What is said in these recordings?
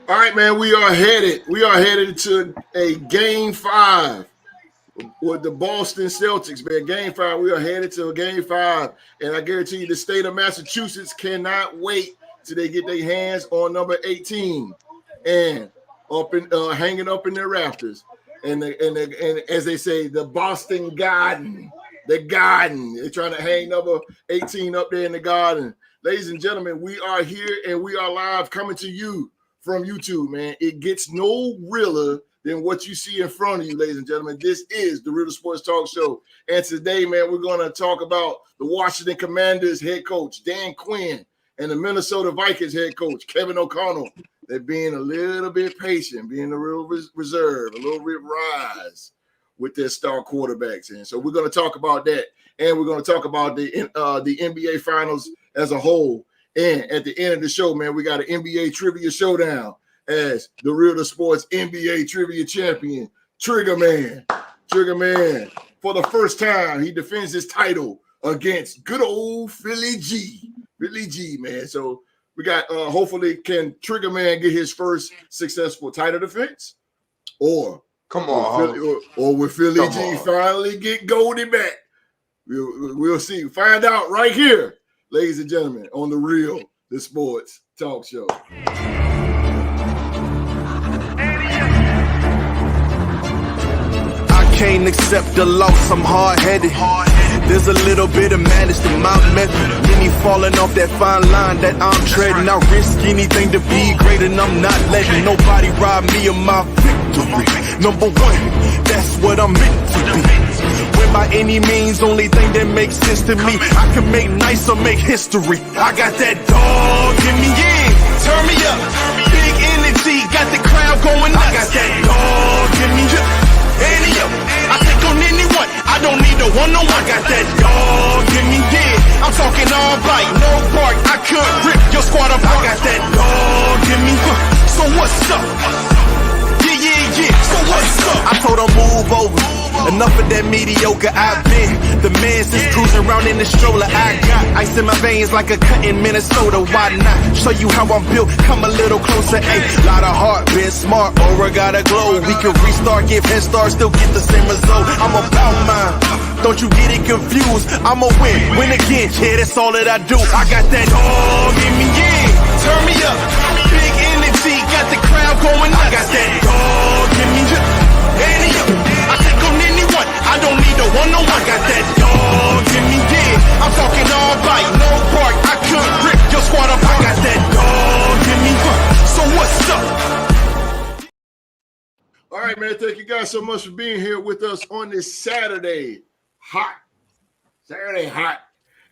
All right, man. We are headed to a game 5 with the Boston Celtics, man. Game 5. We are headed to a game 5, and I guarantee you, the state of Massachusetts cannot wait till they get their hands on number 18 and up in hanging up in their rafters. And as they say, the Boston Garden, the Garden. They're trying to hang number 18 up there in the Garden. Ladies and gentlemen, we are here and we are live coming to you from YouTube, man. It gets no realer than what you see in front of you, ladies and gentlemen. This is the Real Sports Talk Show. And today, man, we're going to talk about the Washington Commanders head coach, Dan Quinn, and the Minnesota Vikings head coach, Kevin O'Connell. They're being a little bit patient, being a little reserved, a little bit rise with their star quarterbacks. And so we're going to talk about that. And we're going to talk about the NBA Finals as a whole. And at the end of the show, man, we got an NBA Trivia Showdown as the Real Sports NBA Trivia Champion, Trigger Man. Trigger Man, for the first time, he defends his title against good old Philly G. Philly G, man. So we got, hopefully, can Trigger Man get his first successful title defense? Or come on, or will Philly G finally get Goldie back? We'll see. Find out right here, ladies and gentlemen, on the Real Sports Talk Show. I can't accept the loss, I'm hard-headed. There's a little bit of madness to my method. Many falling off that fine line that I'm treading. I risk anything to be great, and I'm not letting nobody rob me of my victory. Number one, that's what I'm meant to be. When by any means, only thing that makes sense to me, I can make nice or make history. I got that dog in me, yeah, turn me up. Big energy, got the crowd going nuts. I got that dog in me, any up. I take on anyone, I don't need a one-on-one. I got that dog in me, yeah. I'm talking all bite, no bark. I could rip your squad apart. I got that dog in me, so what's up? Yeah, so what's up? I told her move over. Enough of that mediocre, I've been the man since cruising around in the stroller. I got ice in my veins like a cut in Minnesota. Why not show you how I'm built? Come a little closer, ayy. Lot of heart, been smart, aura got a glow. We can restart, give head start, still get the same result. I'm about mine, don't you get it confused. I'ma win again, yeah, that's all that I do. I got that dog in me, yeah, turn me up. Big energy, got the crowd going nuts. I got that dog in me, any up. I take on anyone, I don't need a one-on-one. I got that dog in me, yeah. I'm talking all bite, no bark. I could rip your squad apart. I got that dog in me, so what's up? All right, man. Thank you guys so much for being here with us on this Saturday hot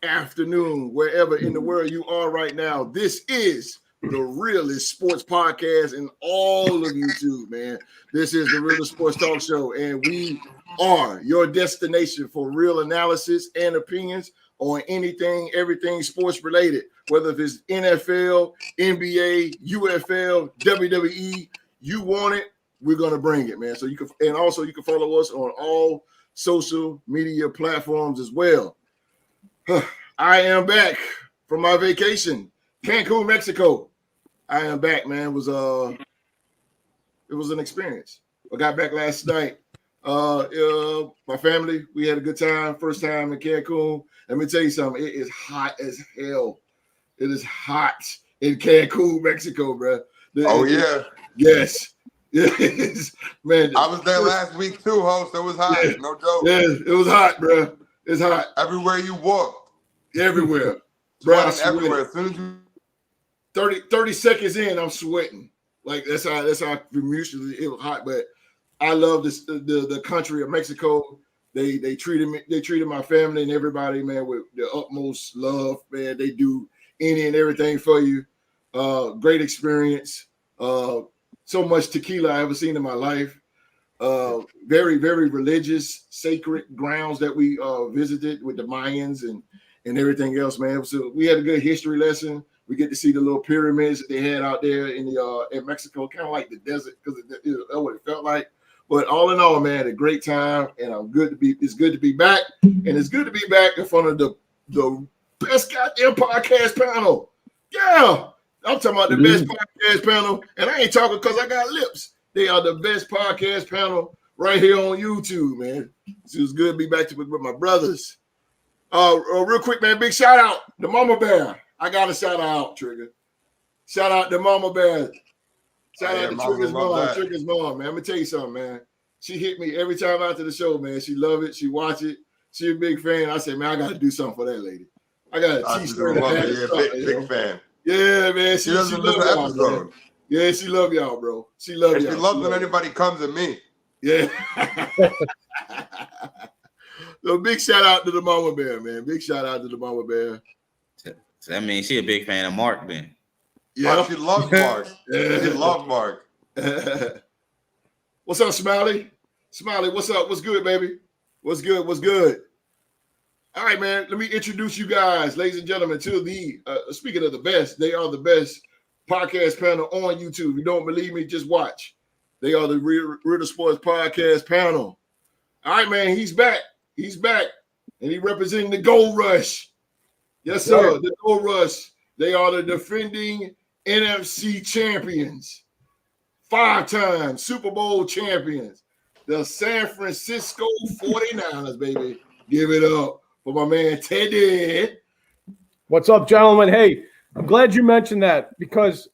afternoon, wherever in the world you are right now. This is the Realest Sports Podcast and all of YouTube, man. This is the Realest Sports Talk Show, and we are your destination for real analysis and opinions on anything, everything sports related, whether it's NFL, NBA, UFL, WWE, you want it, we're gonna bring it, man. So you can, and also you can follow us on all social media platforms as well. I am back from my vacation, Cancun, Mexico. I am back, man. It was an experience. I got back last night. My family, we had a good time. First time in Cancun. Let me tell you something. It is hot as hell. It is hot in Cancun, Mexico, bro. Yeah. Yes. Yes, man. I was there last week too, host. It was hot. Yeah. No joke. Yeah, it was hot, bro. It's hot. Everywhere you walk. Everywhere. Bro, everywhere. As soon as you 30 seconds in, I'm sweating. Like that's how usually it was hot. But I love this the country of Mexico. They treated my family and everybody, man, with the utmost love, man. They do any and everything for you. Great experience. So much tequila I ever seen in my life. Very, very religious, sacred grounds that we visited with the Mayans and everything else, man. So we had a good history lesson. We get to see the little pyramids that they had out there in Mexico, kind of like the desert, because that's what it felt like. But all in all, man, a great time, and it's good to be back, and it's good to be back in front of the best goddamn podcast panel. Yeah, I'm talking about the best podcast panel, and I ain't talking because I got lips. They are the best podcast panel right here on YouTube, man. It was good to be back with my brothers. Real quick, man, big shout out to Mama Bear. I got to shout out, Trigger. Shout out to Mama Bear. Shout out to Trigger's mom. Trigger's mom, man. I'm gonna tell you something, man. She hit me every time after the show, man. She love it. She watch it. She a big fan. I said, man, I got to do something for that lady. I got a T-shirt. Big fan. Yeah, man. She doesn't love miss an y'all, episode. man. Yeah, she love y'all, bro. She love y'all. She loves when anybody comes at me. Yeah. So big shout out to the Mama Bear, man. Big shout out to the Mama Bear. So that means she a big fan of Mark, then. Yeah, she loves Mark. She loves Mark. What's up, Smiley? Smiley, what's up? What's good, baby? What's good? What's good? All right, man. Let me introduce you guys, ladies and gentlemen, to the speaking of the best, they are the best podcast panel on YouTube. If you don't believe me, just watch. They are the Real Sports Podcast panel. All right, man. He's back. He's back, and he representing the Gold Rush. Yes, sir. The Gold Rush. They are the defending NFC champions, 5-time Super Bowl champions, the San Francisco 49ers, baby. Give it up for my man Teddy. What's up, gentlemen? Hey, I'm glad you mentioned that because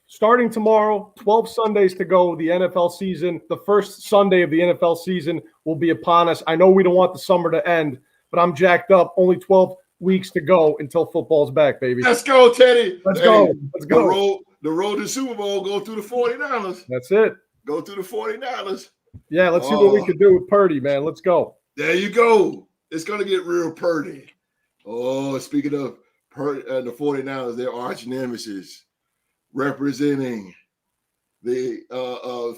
starting tomorrow, 12 Sundays to go, the NFL season, the first Sunday of the NFL season will be upon us. I know we don't want the summer to end, but I'm jacked up. Only 12 weeks to go until football's back, baby. Let's go, Teddy. Let's go. Let's go. The road to Super Bowl, go through the 49ers. That's it. Go through the 49ers. Yeah, let's see what we can do with Purdy, man. Let's go. There you go. It's going to get real Purdy. Oh, speaking of the 49ers, their arch nemesis, representing the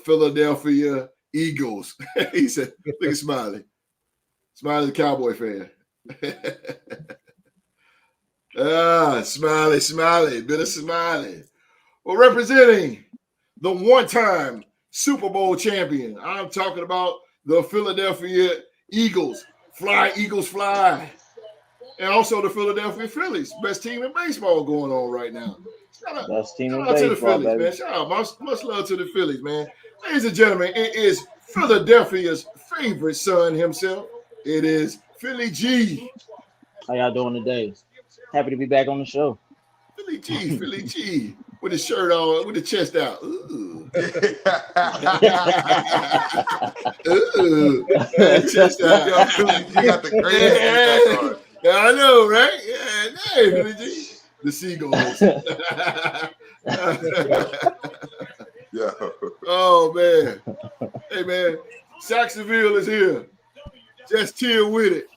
Philadelphia Eagles. He said, look at Smiley. Smiley, the Cowboy fan. Smiley, bit of Smiley. Well, representing the one-time Super Bowl champion, I'm talking about the Philadelphia Eagles. Fly, Eagles, fly. And also the Philadelphia Phillies. Best team in baseball going on right now. Best team in baseball, to the Phillies, baby. man. Shout out. Much love to the Phillies, man. Ladies and gentlemen, it is Philadelphia's favorite son himself. It is Philly G. How y'all doing today? Happy to be back on the show. Philly G. With his shirt on, with the chest out. Ooh. Ooh. Chest out. Yo, Philly G got the greatest. Yeah, I know, right? Yeah, hey, Philly G. The Seagulls. Yeah. Oh, man. Hey, man. Jacksonville is here. Just chill with it.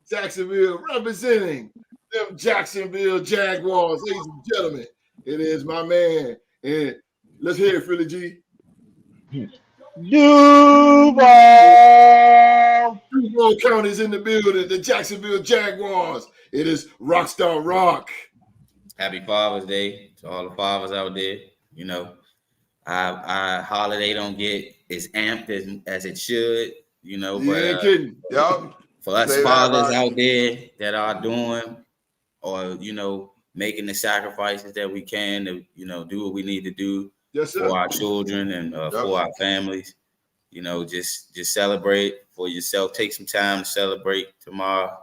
Jacksonville representing them Jacksonville Jaguars, ladies and gentlemen. It is my man. And let's hear it, Philly G. Duval! Duval County's in the building. The Jacksonville Jaguars. It is Rockstar Rock. Happy Father's Day to all the fathers out there. You know, our holiday don't get as amped as it should, you know. But kidding. Yup. for us fathers out there that are doing or, you know, making the sacrifices that we can to, you know, do what we need to do for our children and for our families. You know, just celebrate for yourself. Take some time to celebrate tomorrow,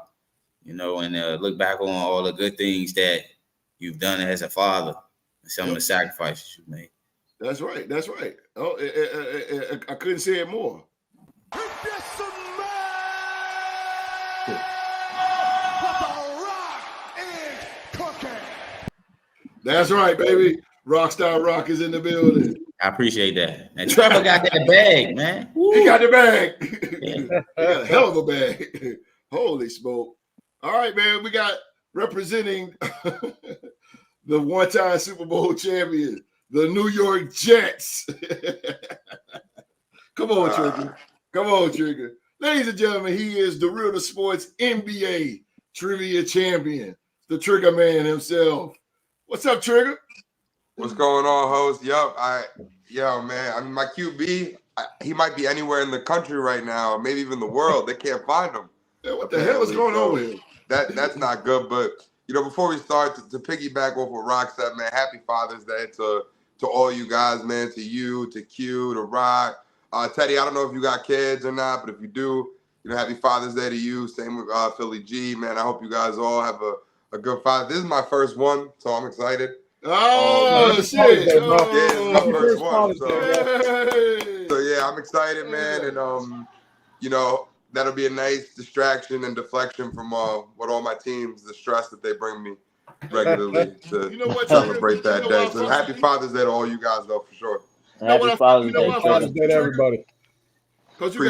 you know, and look back on all the good things that you've done as a father and some of the sacrifices you've made. That's right. That's right. Oh, I couldn't say it more. That's right, baby. Rockstar Rock is in the building. I appreciate that. And Trevor got that bag, man. Woo. He got the bag. He got a hell of a bag. Holy smoke. All right, man. We got representing the one-time Super Bowl champion, the New York Jets. Come on, Trigger. Come on, Trigger. Ladies and gentlemen, he is the Real Sports NBA trivia champion, the Trigger man himself. What's up, Trigger? What's going on, host? Yo, man. I mean, my QB, he might be anywhere in the country right now, maybe even the world. They can't find him. Yeah, what the hell is going on with him? That's not good. But before we start, to piggyback off what Rock said, man, happy Father's Day to all you guys, man, to you, to Q, to Rock. Teddy, I don't know if you got kids or not, but if you do, happy Father's Day to you. Same with Philly G, man. I hope you guys all have a good Father. This is my first one, so I'm excited. Oh, shit. Yeah, this is my first one. So yeah, I'm excited, man. And, that'll be a nice distraction and deflection from what all my teams, the stress that they bring me regularly to celebrate that day. So happy Father's Day to all you guys, though, for sure. Happy Father's Day. Father's Day to everybody. Because you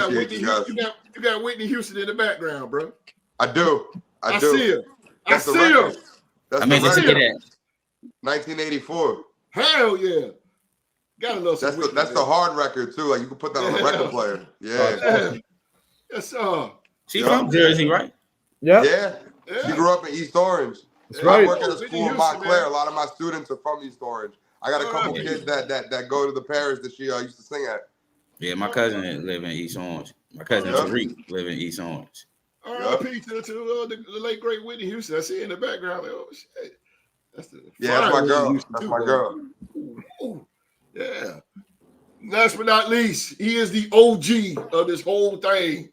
got Whitney Houston in the background, bro. I do. I see her. That's I see her. That's I mean, the record. 1984. Hell yeah. Gotta love some Whitney, that's the hard record, too. Like, you can put that on a record player. Yeah. Yes, sir. She's from Jersey, right? Yeah. She grew up in East Orange. That's right. I work at a school in Montclair. A lot of my students are from East Orange. I got a couple kids that go to the parish that she used to sing at. Yeah, my cousin live in East Orange. My cousin Tariq live in East Orange. R.I.P. to the late great Whitney Houston. I see her in the background. Like, oh shit. That's my girl. That's my girl. Ooh. Yeah. Last but not least, he is the OG of this whole thing.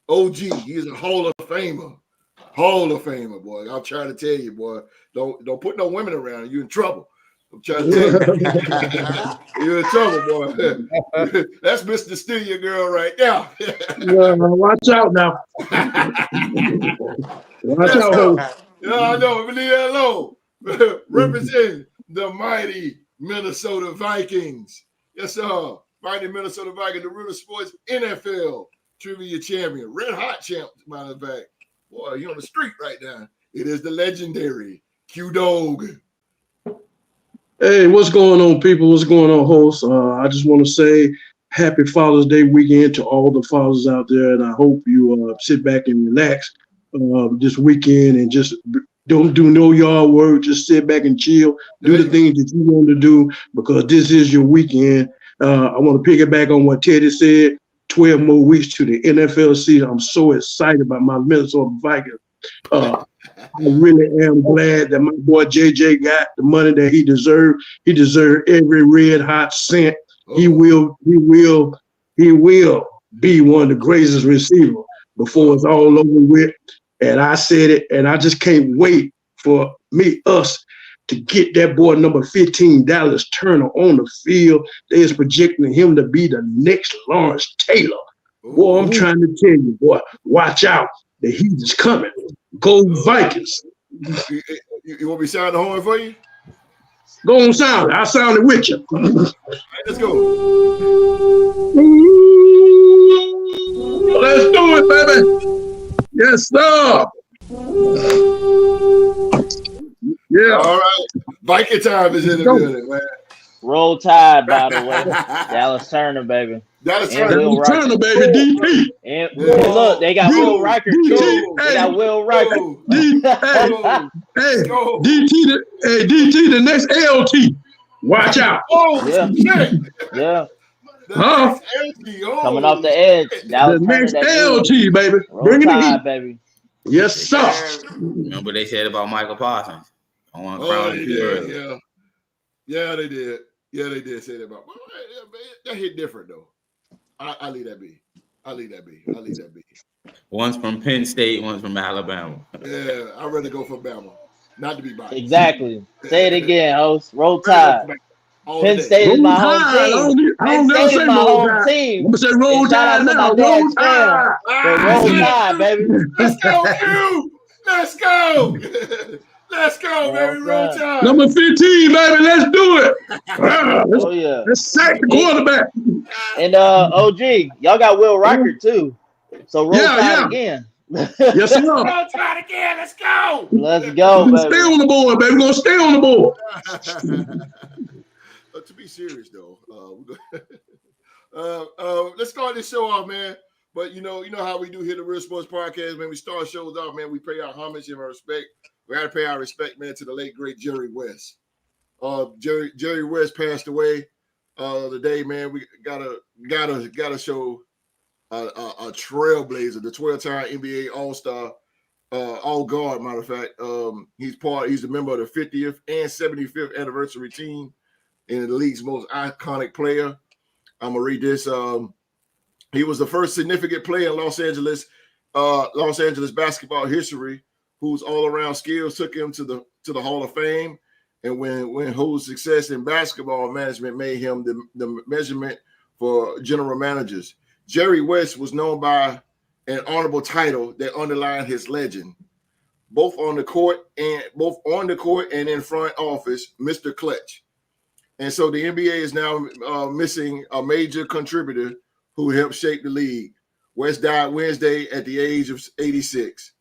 OG. He is a Hall of Famer. Hall of Famer, boy. I'm trying to tell you, boy. Don't put no women around. You're in trouble. I'm trying to tell you. You're in trouble, boy. That's Mr. Steal Your Girl right now. Watch out now. Watch out. Yeah, I know. Leave that alone. Representing the mighty Minnesota Vikings. Yes, sir. Mighty Minnesota Vikings, the Real Sports NFL Trivia Champion. Red Hot champ, matter of fact. Boy, you on the street right now. It is the legendary Q-Dog. Hey, what's going on, people? What's going on, host? I just want to say happy Father's Day weekend to all the fathers out there, and I hope you sit back and relax this weekend and just don't do no yard work. Just sit back and chill. Do the things that you want to do because this is your weekend. I want to piggyback on what Teddy said. 12 more weeks to the NFL season. I'm so excited about my Minnesota Vikings. I really am glad that my boy JJ got the money that he deserved. He deserved every red hot cent. He will be one of the greatest receivers before it's all over with. And I said it, and I just can't wait for us to get that boy number 15, Dallas Turner, on the field. They is projecting him to be the next Lawrence Taylor. Boy, I'm trying to tell you, boy, watch out. The heat is coming. Go Vikings. You want me to sound the horn for you? Go on, sound it. I'll sound it with you. All right, let's go. Let's do it, baby. Yes, sir. Yeah. All right. Viking time is in the building, man. Roll Tide, by the way. Dallas Turner, baby. Dallas Turner, baby. DT. And look, they got Will Riker, too. They got Will Riker. DT, the next LT. Watch out. Oh, shit. Yeah. Coming off the edge. The next LT, baby. Bring it in, baby. Yes, sir. Remember what they said about Michael Parsons? Yeah, they did. Yeah, they did say that about. That hit different though. I leave that be. One's from Penn State, one's from Alabama. Yeah, I'd rather go for Bama. Not to be biased. Exactly. Say it again, host. Roll Tide. Penn State is my home team. Penn State is my home team. I'm gonna say Roll Tide now. Roll Tide. Roll Tide, baby. Let's go, Q. Let's go. Let's go, baby. Roll Tide. Number 15, baby. Let's do it. Oh yeah. Let's sack the quarterback. And OG, y'all got Will Riker too. So Roll Tide again. Yes, sir. Roll Tide again. Let's go. Let's go, baby. Stay on the board, baby. We're gonna stay on the board. To be serious though, let's start this show off, man. But you know how we do here the Real Sports Podcast, man. We start shows off, man. We pay our homage and our respect. We gotta pay our respect, man, to the late great Jerry West. Jerry West passed away today, man. We gotta show a trailblazer, the 12-time NBA All-Star, all guard. Matter of fact, he's a member of the 50th and 75th anniversary team and the league's most iconic player. I'm gonna read this. He was the first significant player in Los Angeles basketball history whose all-around skills took him to the Hall of Fame, and when whose success in basketball management made him the measurement for general managers. Jerry West was known by an honorable title that underlined his legend, both on the court and in front office, Mr. Clutch. And so the NBA is now missing a major contributor who helped shape the league. West died Wednesday at the age of 86.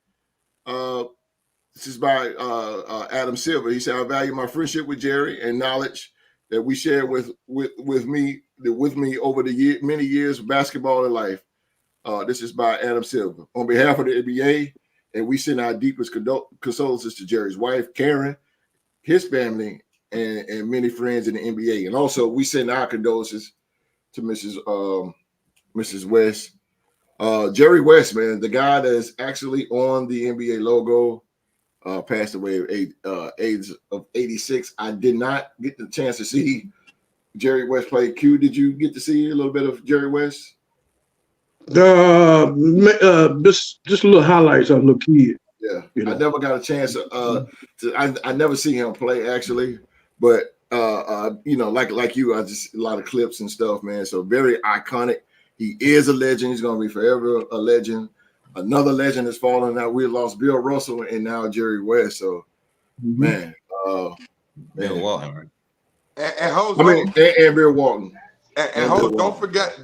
This is by Adam Silver. He said, "I value my friendship with Jerry and knowledge that we shared with me over the many years of basketball and life." This is by Adam Silver. On behalf of the NBA, and we send our deepest condolences to Jerry's wife, Karen, his family, and many friends in the NBA. And also, we send our condolences to Mrs. West. Jerry West, man, the guy that is actually on the NBA logo, passed away at age of 86. I did not get the chance to see Jerry West play. Q, did you get to see a little bit of Jerry West? Just little highlights of little kid. Yeah, you know. I never got a chance I never see him play actually, but like you, I just a lot of clips and stuff, man. So very iconic. He is a legend. He's gonna be forever a legend. Another legend is falling out. We lost Bill Russell and now Jerry West. So, man, Bill Walton, right? And Bill Walton. And don't forget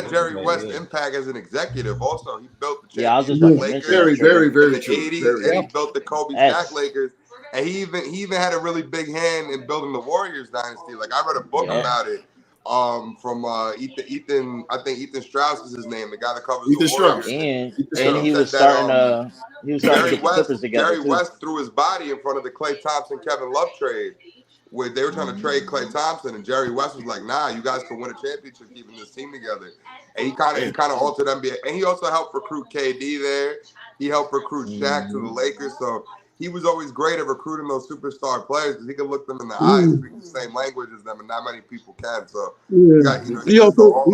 Jerry West's impact as an executive. Also, he built the championship Lakers. Very, very, very true. 80s, and he built the Kobe Shaq Lakers. And he even had a really big hand in building the Warriors dynasty. Like I read a book about it. From Ethan, I think Ethan Strauss is his name, the guy that covers Ethan the Warriors. And he was starting to get the Clippers together. Jerry West threw his body in front of the Klay Thompson Kevin Love trade. Where they were trying to trade Klay Thompson, and Jerry West was like, "Nah, you guys can win a championship keeping this team together." And he kind of altered NBA, and he also helped recruit KD there. He helped recruit Shaq to the Lakers, so he was always great at recruiting those superstar players because he could look them in the eyes, speak the same language as them, and not many people can. So, he also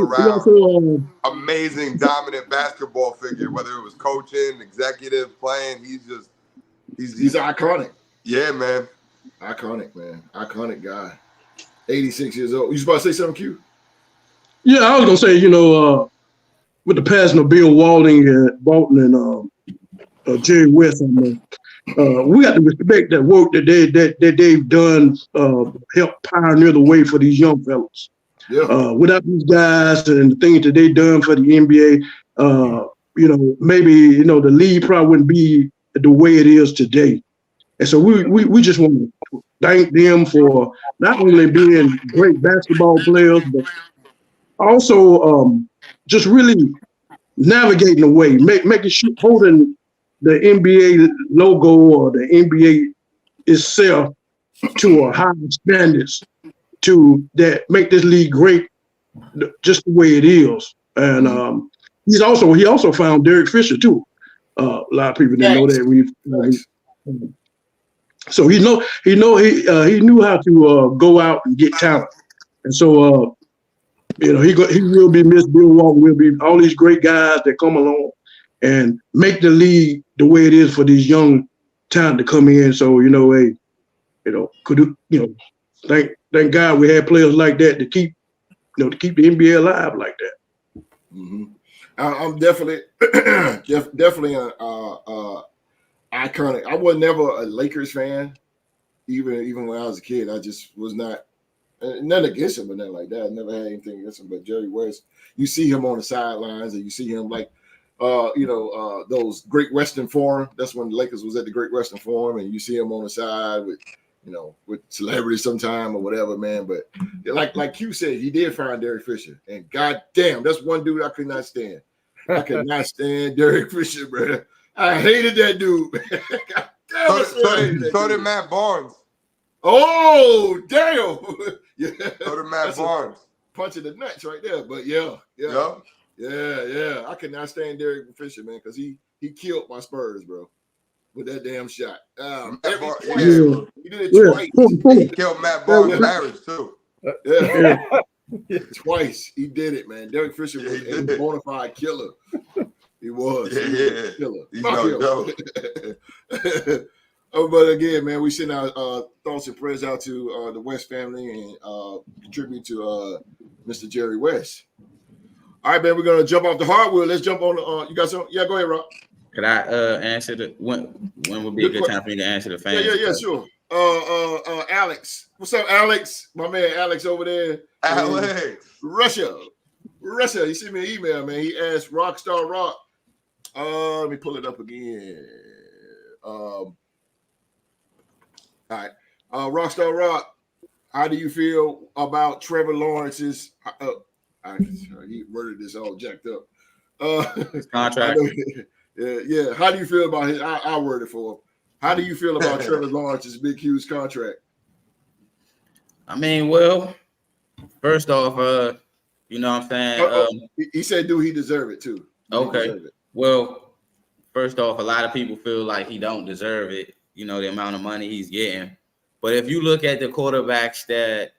amazing, dominant basketball figure. Whether it was coaching, executive, playing, he's iconic. Yeah, man. Iconic, man. Iconic guy. 86 years old. You was about to say something, Q? Yeah, I was gonna say, with the passing of Bill Walton and Jerry West, we got to respect that work that they've done, help pioneer the way for these young fellas. Yeah. Without these guys and the things that they've done for the NBA, maybe the league probably wouldn't be the way it is today. And so we just want to thank them for not only being great basketball players, but also just really navigating the way, making sure holding the NBA logo or the NBA itself to a high standards to that make this league great, just the way it is. And he also found Derek Fisher too. A lot of people didn't know that. So he knew how to go out and get talent, and so he will be missed. Bill Walton will be all these great guys that come along and make the league the way it is for these young talent to come in. So thank God we had players like that to keep the NBA alive like that. Mm-hmm. I'm definitely iconic. I was never a Lakers fan, even when I was a kid. I just was not. Nothing against him or nothing like that. I never had anything against him. But Jerry West, you see him on the sidelines, and you see him like, those Great Western Forum. That's when the Lakers was at the Great Western Forum, and you see him on the side with celebrities sometime or whatever, man. But like Q said, he did find Derek Fisher, and goddamn, that's one dude I could not stand. I could not stand Derek Fisher, bro. I hated that dude. So did Matt Barnes. Oh, damn. Yeah. So did Matt Barnes. Punching the nuts right there. But yeah. I could not stand Derek Fisher, man, because he killed my Spurs, bro. with that damn shot. He did it Yeah. twice. He killed Matt Barnes' marriage too. Yeah. Twice he did it, man. Derek Fisher was a bona fide killer. He was. He was a killer. He's no joke. But again, man, we send our thoughts and prayers out to the West family and contribute to Mr. Jerry West. All right, man, we're gonna jump off the hardwood. Let's jump on. You got some? Yeah, go ahead, Rob. Could I answer the when would be a good time for me to answer the fans? Yeah, sure. Alex, what's up, Alex? My man, Alex over there. Alex, Russia. He sent me an email, man. He asked Rockstar Rock. Let me pull it up again. All right. Rockstar Rock, how do you feel about Trevor Lawrence's he worded this all jacked up. His contract. Yeah. How do you feel about his I worded for him. How do you feel about Trevor Lawrence's big huge contract? I mean, well, first off, you know what I'm saying? He said, do he deserve it too? Okay. Well, first off, a lot of people feel like he don't deserve it, you know, the amount of money he's getting. But if you look at the quarterbacks that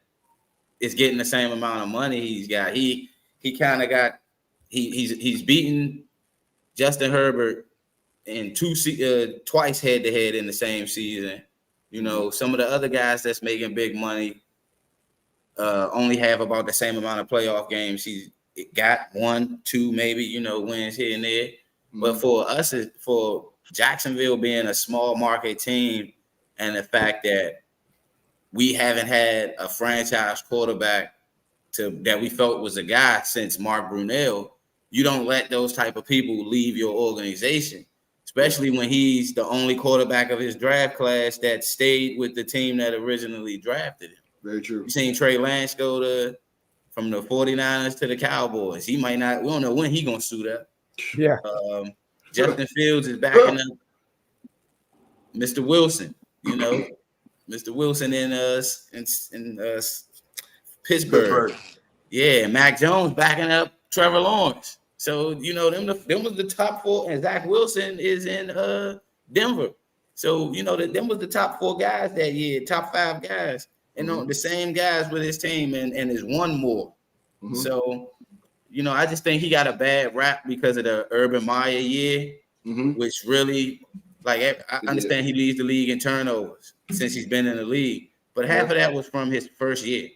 is getting the same amount of money he's got, he kind of got he's beaten Justin Herbert in twice head to head in the same season. You know, some of the other guys that's making big money only have about the same amount of playoff games. He's got 1, 2, maybe, you know, wins here and there. Mm-hmm. But for us, for Jacksonville being a small market team and the fact that we haven't had a franchise quarterback that we felt was a guy since Mark Brunell, you don't let those type of people leave your organization, especially when he's the only quarterback of his draft class that stayed with the team that originally drafted him. Very true. You seen Trey Lance go from the 49ers to the Cowboys. He might not, we don't know when he's going to suit up. Yeah. Justin Fields is backing up Mr. Wilson, you know, Mr. Wilson in Pittsburgh. Yeah, Mac Jones backing up Trevor Lawrence. So, you know, them was the top 4, and Zach Wilson is in Denver. So, you know, them was the top 4 guys that year, top 5 guys. And the same guys with his team and is one more. Mm-hmm. So, you know, I just think he got a bad rap because of the Urban Meyer year, which really, like, I understand he leads the league in turnovers since he's been in the league. But half of that was from his first year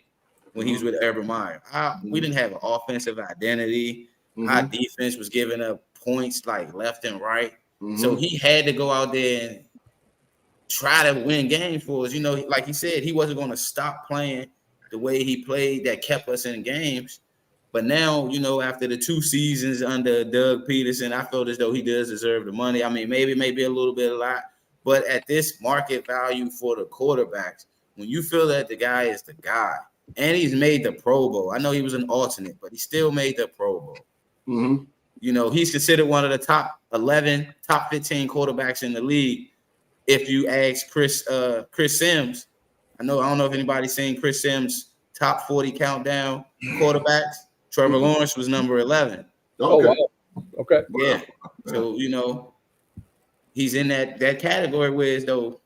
when he was with Urban Meyer. We didn't have an offensive identity. Our defense was giving up points like left and right. So he had to go out there and try to win games for us. You know, like he said, he wasn't going to stop playing the way he played that kept us in games. But now, you know, after the 2 seasons under Doug Peterson, I felt as though he does deserve the money. I mean, maybe a little bit, a lot. But at this market value for the quarterbacks, when you feel that the guy is the guy, and he's made the Pro Bowl. I know he was an alternate, but he still made the Pro Bowl. You know, he's considered one of the top 11, top 15 quarterbacks in the league. If you ask Chris Sims, I don't know if anybody's seen Chris Sims' top 40 countdown quarterbacks. Trevor Lawrence was number 11. Oh, wow. Okay. Yeah. So, you know, he's in that category where as though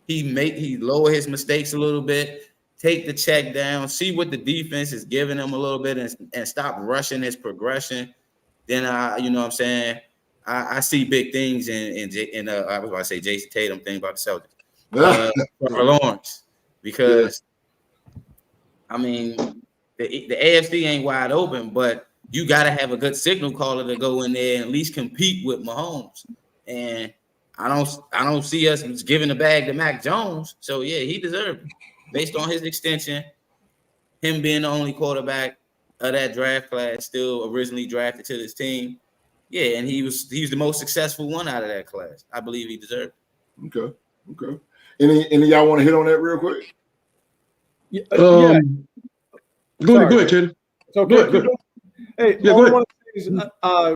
he lower his mistakes a little bit, take the check down, see what the defense is giving him a little bit and stop rushing his progression. Then you know what I'm saying? I see big things in I was about to say Jason Tatum thing about the Celtics. Trevor Lawrence, because I mean the AFC ain't wide open, but you got to have a good signal caller to go in there and at least compete with Mahomes. And I don't see us giving the bag to Mac Jones. So yeah, he deserved it based on his extension, him being the only quarterback of that draft class, still originally drafted to this team. Yeah, and he's the most successful one out of that class. I believe he deserved it. Okay. Any of y'all want to hit on that real quick? Go ahead, Teddy. So good. Hey, all I want to say is,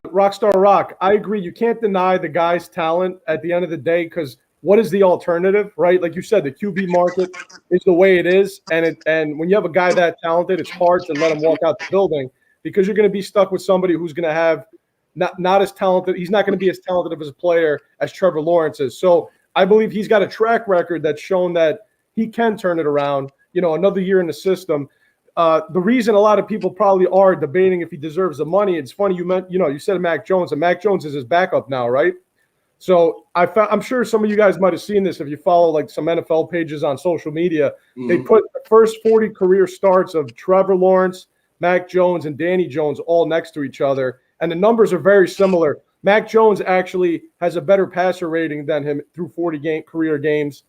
Rockstar Rock, I agree. You can't deny the guy's talent at the end of the day, because what is the alternative, right? Like you said, the QB market is the way it is, and when you have a guy that talented, it's hard to let him walk out the building because you're going to be stuck with somebody who's going to have not as talented. He's not going to be as talented of a player as Trevor Lawrence is. So I believe he's got a track record that's shown that he can turn it around. Another year in the system. The reason a lot of people probably are debating if he deserves the money, it's funny you said Mac Jones, and Mac Jones is his backup now, right? So I'm sure some of you guys might have seen this if you follow like some NFL pages on social media. Mm-hmm. They put the first 40 career starts of Trevor Lawrence, Mac Jones, and Danny Jones all next to each other, and the numbers are very similar. Mac Jones actually has a better passer rating than him through 40 career games,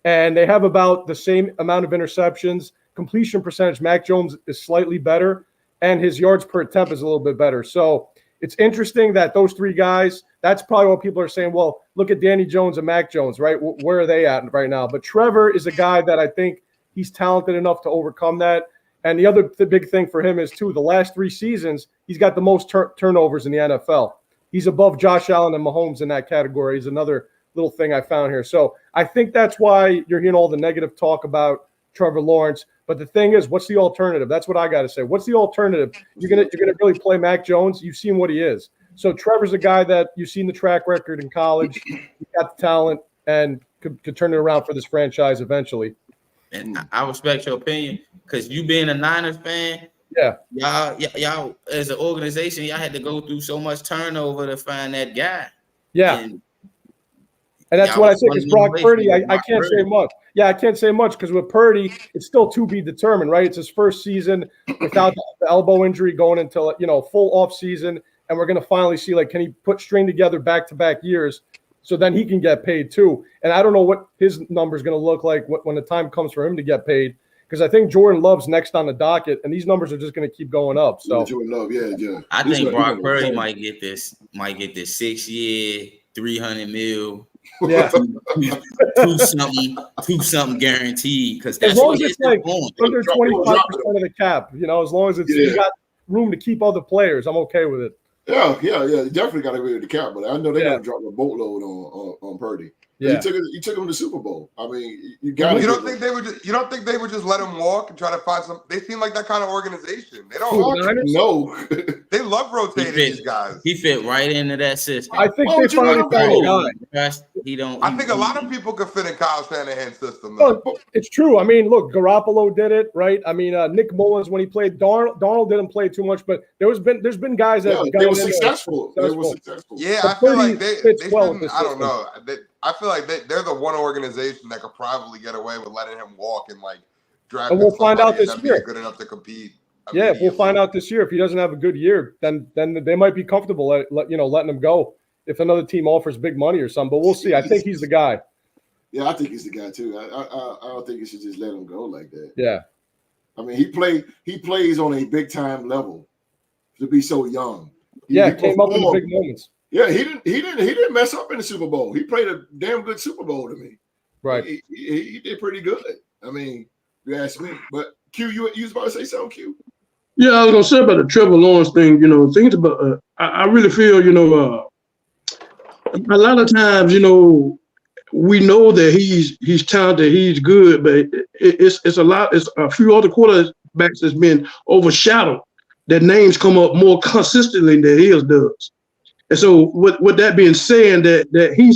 and they have about the same amount of interceptions. Completion percentage, Mac Jones is slightly better, and his yards per attempt is a little bit better. So it's interesting that those three guys, that's probably what people are saying, well, look at Danny Jones and Mac Jones, right? Where are they at right now? But Trevor is a guy that I think he's talented enough to overcome that. And the other big thing for him is, too, the last 3 seasons, he's got the most turnovers in the NFL. He's above Josh Allen and Mahomes in that category. Is another little thing I found here. So I think that's why you're hearing all the negative talk about Trevor Lawrence. But the thing is, what's the alternative? That's what I got to say. What's the alternative? You're gonna really play Mac Jones? You've seen what he is. So Trevor's a guy that you've seen the track record in college. He's got the talent and could turn it around for this franchise eventually. And I respect your opinion because you being a Niners fan, y'all as an organization, y'all had to go through so much turnover to find that guy. Yeah. And that's what I think is Brock Purdy. I can't say much. Yeah, I can't say much because with Purdy, it's still to be determined, right? It's his first season without the elbow injury going into full off season, and we're going to finally see can he string together back-to-back years so then he can get paid too. And I don't know what his number is going to look like when the time comes for him to get paid because I think Jordan Love's next on the docket, and these numbers are just going to keep going up. So Jordan Love, yeah. I think Brock Purdy might get this 6-year, $300 million. Yeah, two something guaranteed because that's as long what as it's under 25% of the cap, as long as you got room to keep other players, I'm okay with it. Yeah. You definitely got to agree with the cap, but I know they're gonna drop a boatload on Purdy. Yeah, he took him to the Super Bowl. I mean, you don't think they would just let him walk and try to find some? They seem like that kind of organization. They don't. No, they love rotating these guys. He fit right into that system. I think they finally found a guy. He don't. I think a lot of people could fit in Kyle Shanahan's system. It's true. I mean, look, Garoppolo did it, right? I mean, Nick Mullins when he played, Darnold didn't play too much, but there's been guys that they were successful. They were successful. Yeah, I feel like they shouldn't. I don't know. I feel like they're the one organization that could probably get away with letting him walk and draft. And we'll find out this year. Good enough to compete. Yeah, we'll find out this year. If he doesn't have a good year, then they might be comfortable letting him go if another team offers big money or something. But we'll see. I think he's the guy. Yeah, I think he's the guy too. I don't think you should just let him go like that. Yeah. I mean, he plays on a big time level to be so young. He came up with big moments. Yeah, he didn't mess up in the Super Bowl. He played a damn good Super Bowl to me. Right. He did pretty good. I mean, you ask me. But Q, you was about to say something, Q? Yeah, I was gonna say about the Trevor Lawrence thing. Things about. I really feel. A lot of times, we know that he's talented, he's good, but it's a lot. It's a few other quarterbacks that's been overshadowed. Their names come up more consistently than his does. And so, with that being said, that he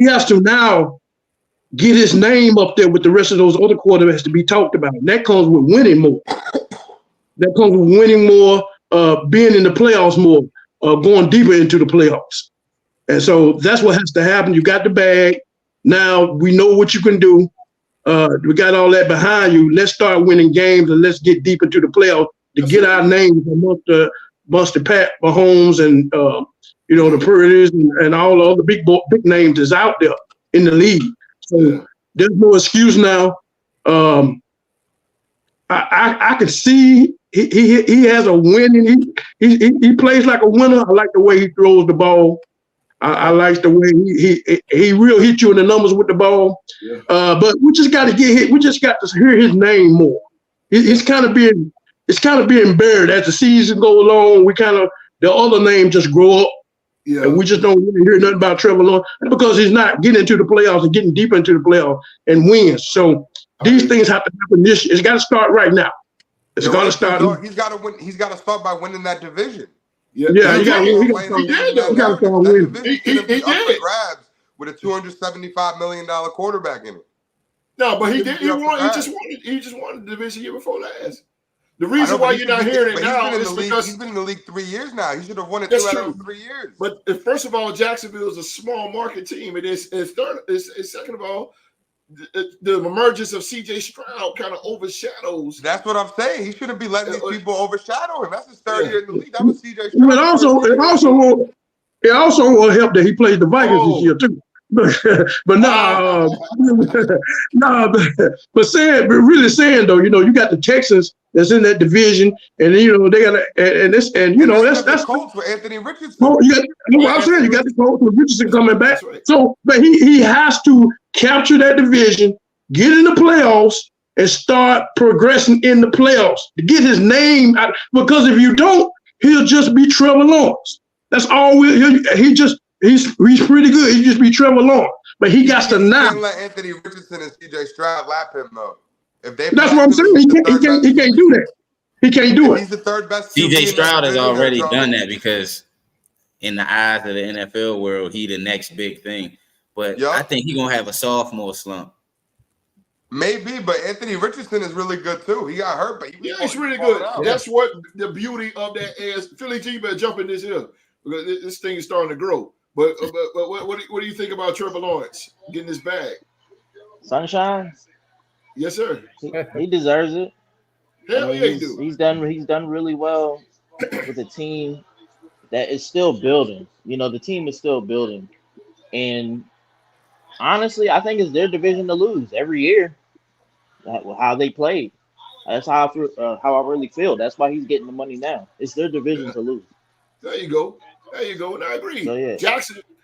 has to now get his name up there with the rest of those other quarterbacks to be talked about. And that comes with winning more. That comes with winning more, being in the playoffs more, going deeper into the playoffs. And so that's what has to happen. You got the bag. Now we know what you can do. We got all that behind you. Let's start winning games and let's get deep into the playoffs to get our names amongst the Pat Mahomes and the Purdy's and all the other big names is out there in the league. So there's no excuse now. I can see he has a winning. He plays like a winner. I like the way he throws the ball. I like the way he real hit you in the numbers with the ball. Yeah. But we just got to get hit. We just got to hear his name more. It's kind of being buried as the season go along. The other names just grow up. Yeah. And we just don't really hear nothing about Trevor Lawrence because he's not getting into the playoffs and getting deeper into the playoffs and wins. So these things have to happen this year. It's got to start right now. It's got to start. He's got to win. He's got to start by winning that division. He got to start winning. That division be up for grabs with a $275 million quarterback in it. No, but he did. He just won the division year before last. The reason why you're not hearing it now is because he's been in the league 3 years now. He should have won it 2 out of 3 years. But first of all, Jacksonville is a small market team. Second of all, the emergence of CJ Stroud kind of overshadows. That's what I'm saying. He shouldn't be letting these people overshadow him. That's his third year in the league. That was CJ Stroud. It also will help that he played the Vikings this year too. But really saying though, you got the Texans that's in that division, and then they got that's Colts with Anthony Richardson. You got the Colts with Richardson coming back. Right. So, but he has to capture that division, get in the playoffs, and start progressing in the playoffs to get his name out. Because if you don't, he'll just be Trevor Lawrence. That's all. He's pretty good. He just be Trevor Lawrence, but he got to now. Can't let Anthony Richardson and CJ Stroud lap him though. That's what I'm saying. He can't do that. He can't do it. He's the third best. CJ Stroud has already done that because in the eyes of the NFL world, he the next big thing. But I think he's gonna have a sophomore slump. Maybe, but Anthony Richardson is really good too. He got hurt, but he's really good. That's what the beauty of that is. Philly G better jump in this here because this thing is starting to grow. But what do you think about Trevor Lawrence getting his bag? Sunshine. Yes, sir. He deserves it. Hell yeah, he do. He's done really well with a team that is still building. The team is still building, and honestly, I think it's their division to lose every year. How they played. That's how I really feel. That's why he's getting the money now. It's their division to lose. There you go. And I agree. So, yeah.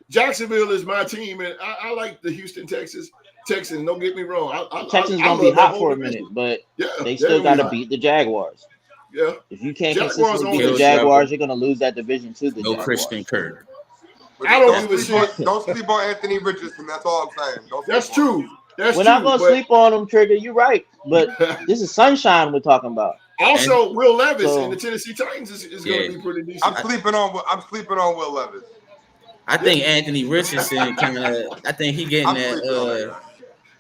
Jacksonville is my team, and I like the Houston Texans. Don't get me wrong. Texans gonna be hot for a minute, but they still got to beat the Jaguars. Yeah. If you can't consistently beat the Jaguars, you're gonna lose that division to the Jaguars. Christian Kirk. Don't sleep on Anthony Richardson. That's all I'm saying. That's true. We're not gonna sleep on him, Trigger. You're right, but this is Sunshine we're talking about. Also, Will Levis and the Tennessee Titans is going to be pretty decent. I'm sleeping on Will Levis. I think Anthony Richardson kind of. I think he getting that.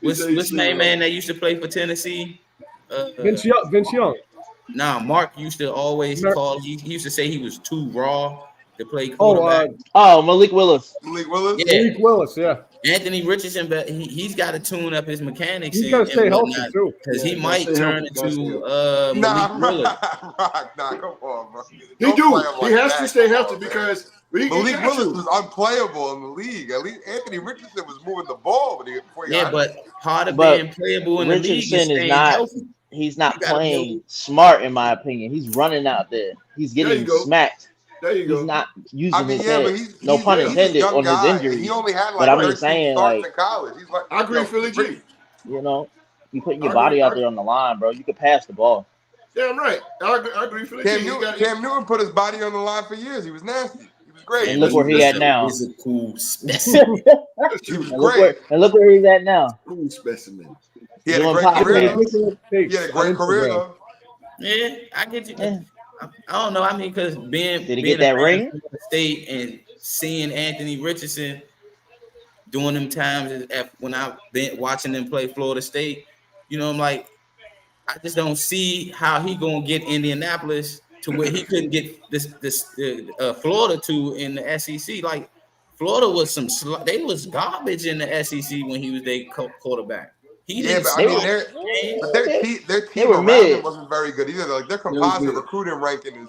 What's main man that used to play for Tennessee? Vince Young. Nah, Mark used to always call. He used to say he was too raw to play quarterback. Malik Willis. Malik Willis, yeah. Anthony Richardson, but he's got to tune up his mechanics. He's got to stay healthy too, because he might turn into Malik Willis. Come on, bro. He has to stay healthy because Malik Willis was unplayable in the league. At least Anthony Richardson was moving the ball before he got but part of being playable in the league is staying healthy. He's not playing smart, in my opinion. He's running out there. He's getting smacked. There you go. He's not using his head. No pun intended on his injury. He only had but I'm just saying, in college. He's I agree, Philly G. You putting your body out there on the line, bro. You could pass the ball. Damn right. I agree, Philly G. Cam Newton put his body on the line for years. He was nasty. He was great. And look where he's at now. He's a cool specimen. He was great. And look where he's at now. Cool specimen. He had a great career. He had a great career, though. Yeah, I get you. Yeah. I don't know. I mean, because being get that ring? State and seeing Anthony Richardson during them times when I've been watching them play Florida State, I'm like, I just don't see how he gonna get Indianapolis to where he couldn't get this Florida to in the SEC. Like Florida was they was garbage in the SEC when he was their quarterback. Their team around him wasn't very good either. Like their composite recruiting ranking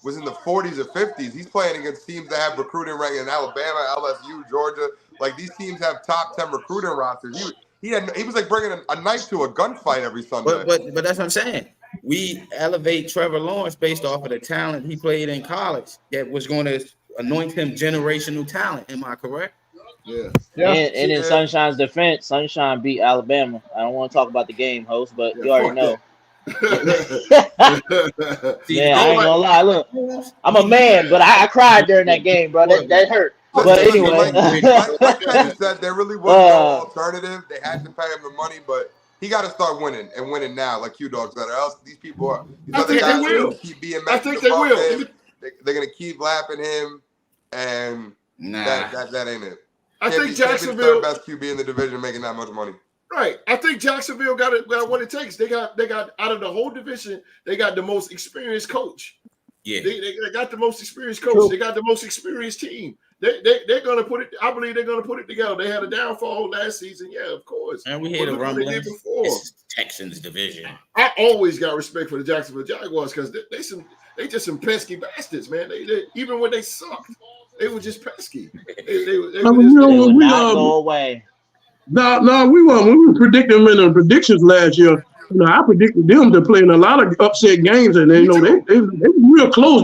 was in the 40s or 50s. He's playing against teams that have recruiting ranking in Alabama, LSU, Georgia. Like these teams have top 10 recruiting rosters. He was like bringing a knife to a gunfight every Sunday. But that's what I'm saying. We elevate Trevor Lawrence based off of the talent he played in college that was going to anoint him generational talent. Am I correct? Yeah. And in Sunshine's defense, Sunshine beat Alabama. I don't want to talk about the game, host, but you already know. Man, I ain't gonna lie. Look, I'm a man, but I cried during that game, bro. That hurt. But anyway, like Penny said, there really was no alternative. They had to pay him the money, but he got to start winning now, like Q Dog said, or else these people are. I think they will. Keep being I think they will. they're gonna keep lapping him, and that ain't it. I think Jacksonville best QB in the division making that much money. Right. I think Jacksonville got what it takes. They got out of the whole division, they got the most experienced coach. Yeah. They got the most experienced coach. True. They got the most experienced team. They're gonna put it. I believe they're gonna put it together. They had a downfall last season, yeah, of course. And we hear the rumblings. They did before. It's Texans division. I always got respect for the Jacksonville Jaguars because they just some pesky bastards, man. They even when they sucked, they were just pesky. They will not go away. No, we were predicting them in the predictions last year. I predicted them to play in a lot of upset games, and they were real close,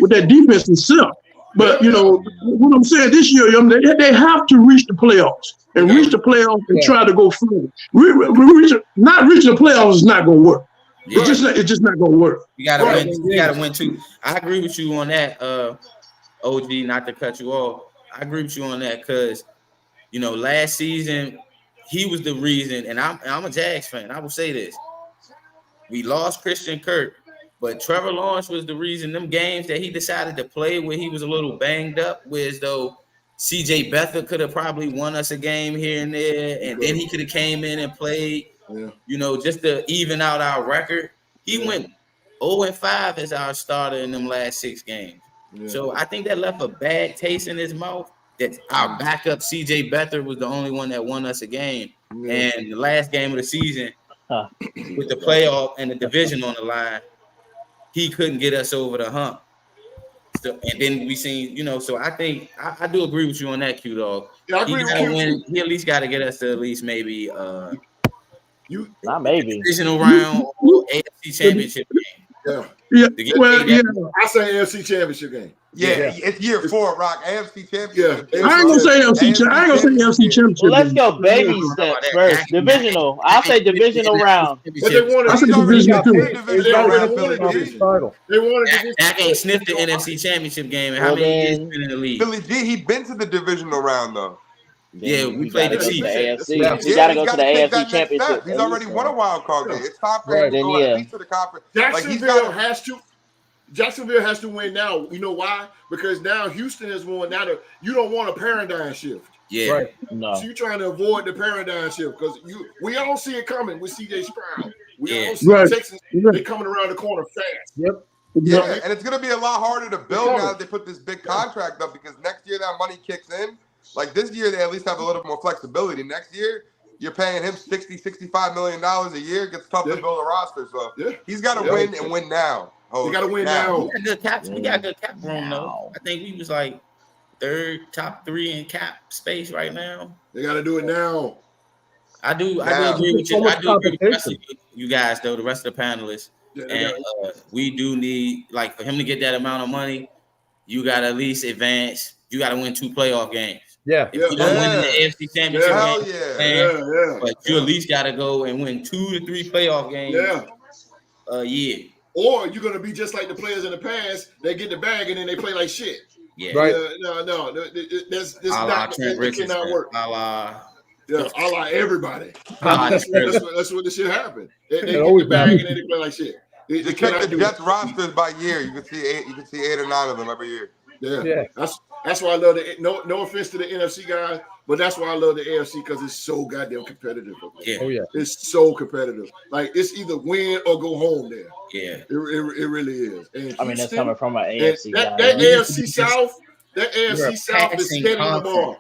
with that defense itself. But what I'm saying this year, they have to reach the playoffs and try to go further. Not reaching the playoffs is not going to work. Yeah. It's just not going to work. You got to win. You got to win too. I agree with you on that, OG. Not to cut you off, I agree with you on that because last season he was the reason, and I'm a Jags fan. I will say this: we lost Christian Kirk. But Trevor Lawrence was the reason them games that he decided to play where he was a little banged up, whereas though CJ Beathard could have probably won us a game here and there, and then he could have came in and played, just to even out our record. He went 0-5 as our starter in them last 6 games. Yeah. So I think that left a bad taste in his mouth that our backup CJ Beathard was the only one that won us a game. Yeah. And the last game of the season with the playoff and the division on the line, he couldn't get us over the hump. So, and then we seen, so I think I do agree with you on that, Q-Dog. Yeah, I agree with you. He at least got to get us to at least maybe not maybe divisional round or AFC championship game. Yeah. I say AFC championship game. Yeah, it's year 4, Rock. AFC championship. Yeah. I ain't gonna say AFC championship. Well, let's go baby steps first. Divisional. I'll say divisional round. But they wanted divisional too. They wanted Dak ain't sniffed the NFC championship game. And how many years been in the league? Philly G, he been to the divisional round though. Yeah, we played the Chiefs. You got to go to the AFC championship. He's already won a wild card game. It's time for him to go at least to the conference. Jacksonville has to win now. You know why? Because now Houston has won. Now you don't want a paradigm shift. Yeah. Right. No. So you're trying to avoid the paradigm shift because we all see it coming with CJ Stroud. We all see Texans they coming around the corner fast. Yep. Yeah, and it's going to be a lot harder to build now that they put this big contract up because next year that money kicks in. Like this year, they at least have a little more flexibility. Next year, you're paying him $60-65 million a year. It gets tough to build a roster. So he's got to win and win now. You got to win now. We got good cap room though. I think we was like top 3 in cap space right now. They got to do it now. I do agree with you. I do agree with the rest of you guys though. The rest of the panelists, we do need for him to get that amount of money. You got to at least advance. You got to win 2 playoff games. Yeah. If you don't win the AFC championship game, but you at least got to go and win 2 to 3 playoff games a year. Or you're going to be just like the players in the past. They get the bag and then they play like shit. Yeah. Right. No. This cannot work. A la everybody. That's what the shit happened. They get the bag and then they play like shit. They check the Jets rosters by year. You can see 8 or 9 of them every year. Yeah. That's why I love it. No offense to the NFC guys, but that's why I love the AFC because it's so goddamn competitive. Yeah. Oh yeah. It's so competitive. Like it's either win or go home there. Yeah. It really is. And I mean, that's coming from an AFC guy. That AFC South is steady the ball.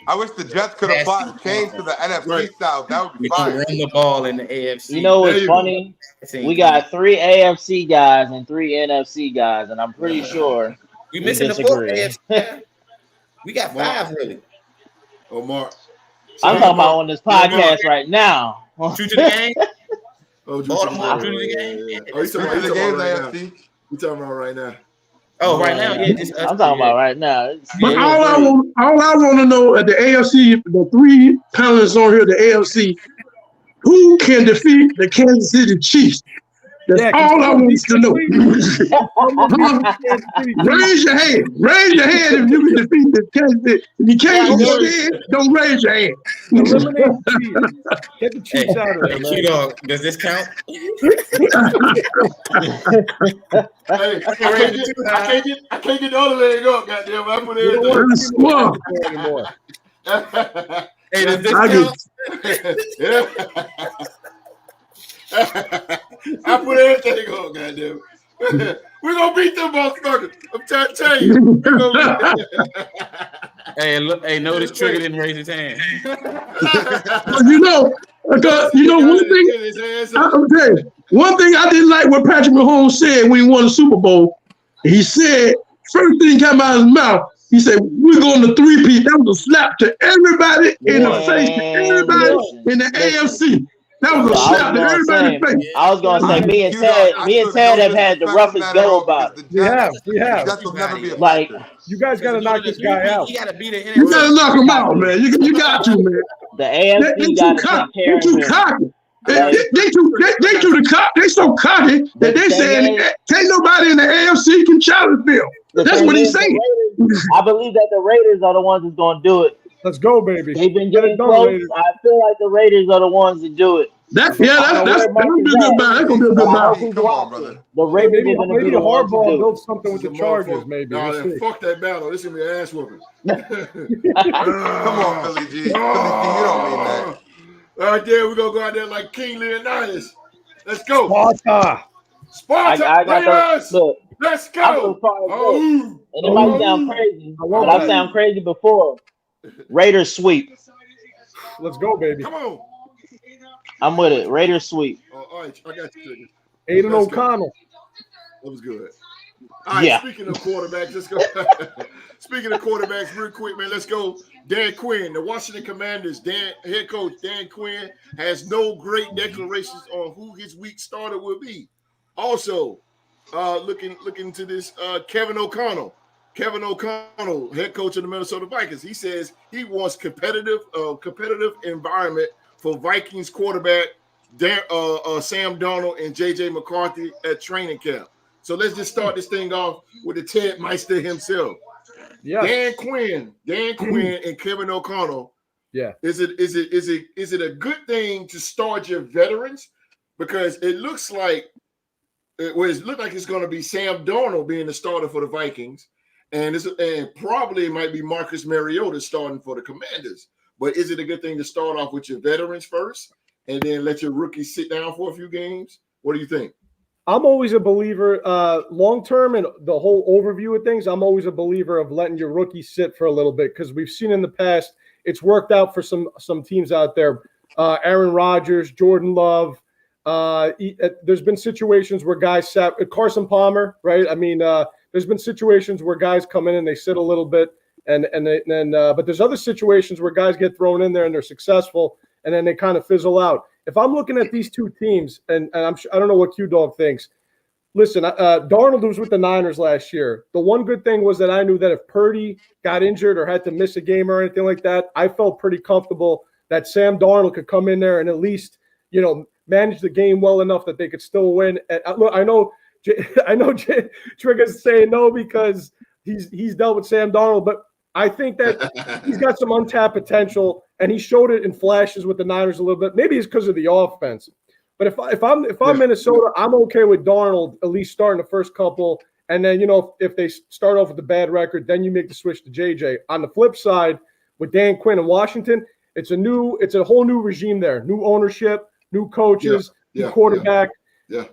I wish the Jets could apply change to the NFC South. That would be fine. Run the ball in the AFC. You know what's funny? We got 3 AFC guys and 3 NFC guys, and I'm pretty sure we missing the 4th AFC. We got 5 really. Oh, Mark. I'm talking about on this podcast right now. True to the game. Baltimore true to the game. Oh, you talking about AFC? You talking about right now? Oh, right now, I'm talking about right now. But all I want to know at the AFC, the 3 panelists on here, the AFC, who can defeat the Kansas City Chiefs? That's all I want to know. Raise your hand. Raise your hand if you can defeat this candidate. If you can't, don't raise your hand. Eliminate cheese. Get the cheese out of Hey, it. Q-Dog, does this count? Hey, I can't get the other leg up, goddamn. I put it Anymore. Hey, does this count? I put everything on, goddamn. We're gonna beat them motherfuckers. I'm trying to tell you. Hey, look, hey, notice Trigger didn't raise his hand. Well, you know one thing. I'm telling you, one thing I didn't like what Patrick Mahomes said when he won the Super Bowl. He said, first thing came out of his mouth, he said, "We're going to three-peat." That was a slap to everybody in the face, to everybody in the AFC. That was a slap to everybody in the face. I was gonna say me and Ted have had the roughest go about it. We have. Like, you guys got to knock this guy out. You got to beat it. You got to knock him out, man. You got to, man. the AFC got to take care of They're too him. cocky. They so cocky that they saying can't nobody in the AFC can challenge them. That's what he's saying. I believe that the Raiders are the ones that's going to do it. Let's go, baby. They've been getting close. Raiders. I feel like the Raiders are the ones that do it. That's gonna be a good battle. That's gonna be a good battle. Come on, brother. The Raiders are going to be Maybe the ones to Harbaugh do it. built something with the Chargers, maybe. Nah, We'll see. fuck that battle. This is gonna be an ass whooping. Come on, Philly G. Philly G, you don't mean that. All right, there we're gonna go out there like King Leonidas. Let's go. Sparta. I got Raiders. look. Let's I'm go. gonna probably Oh. and it might sound crazy, but I sound crazy before. Raiders sweep. Let's go, baby. Come on. I'm with it. Raiders sweep. All right, I got you. Aiden Let's go. O'Connell. That was good. All right, Yeah. Speaking of quarterbacks, let's go. Speaking of quarterbacks, real quick, man, let's go. Dan Quinn, the Washington Commanders, head coach Dan Quinn has no great declarations on who his week starter will be. Also, looking to this, Kevin O'Connell, head coach of the Minnesota Vikings. He says he wants competitive environment for Vikings quarterback Sam Darnold and J.J. McCarthy at training camp. So let's just start this thing off with the Ted Meister himself. Yeah. Dan Quinn and Kevin O'Connell. Yeah. Is it a good thing to start your veterans? Because it looks like it's going to be Sam Darnold being the starter for the Vikings, and probably it might be Marcus Mariota starting for the Commanders. But is it a good thing to start off with your veterans first and then let your rookies sit down for a few games? What do you think? I'm always a believer, long term and the whole overview of things. I'm always a believer of letting your rookies sit for a little bit because we've seen in the past it's worked out for some teams out there. Aaron Rodgers, Jordan Love. There's been situations where guys sat. Carson Palmer, right? I mean, there's been situations where guys come in and they sit a little bit, but there's other situations where guys get thrown in there and they're successful, and then they kind of fizzle out. If I'm looking at these two teams, and I don't know what Q-Dog thinks. Listen, Darnold was with the Niners last year. The one good thing was that I knew that if Purdy got injured or had to miss a game or anything like that, I felt pretty comfortable that Sam Darnold could come in there and at least, manage the game well enough that they could still win. And look, I know Trigger's saying no because he's dealt with Sam Darnold, but I think that he's got some untapped potential, and he showed it in flashes with the Niners a little bit. Maybe it's because of the offense. But if I'm Minnesota, I'm okay with Darnold at least starting the first couple, and then if they start off with a bad record, then you make the switch to JJ. On the flip side, with Dan Quinn in Washington, it's a whole new regime there, new ownership, new coaches, new quarterback. Yeah.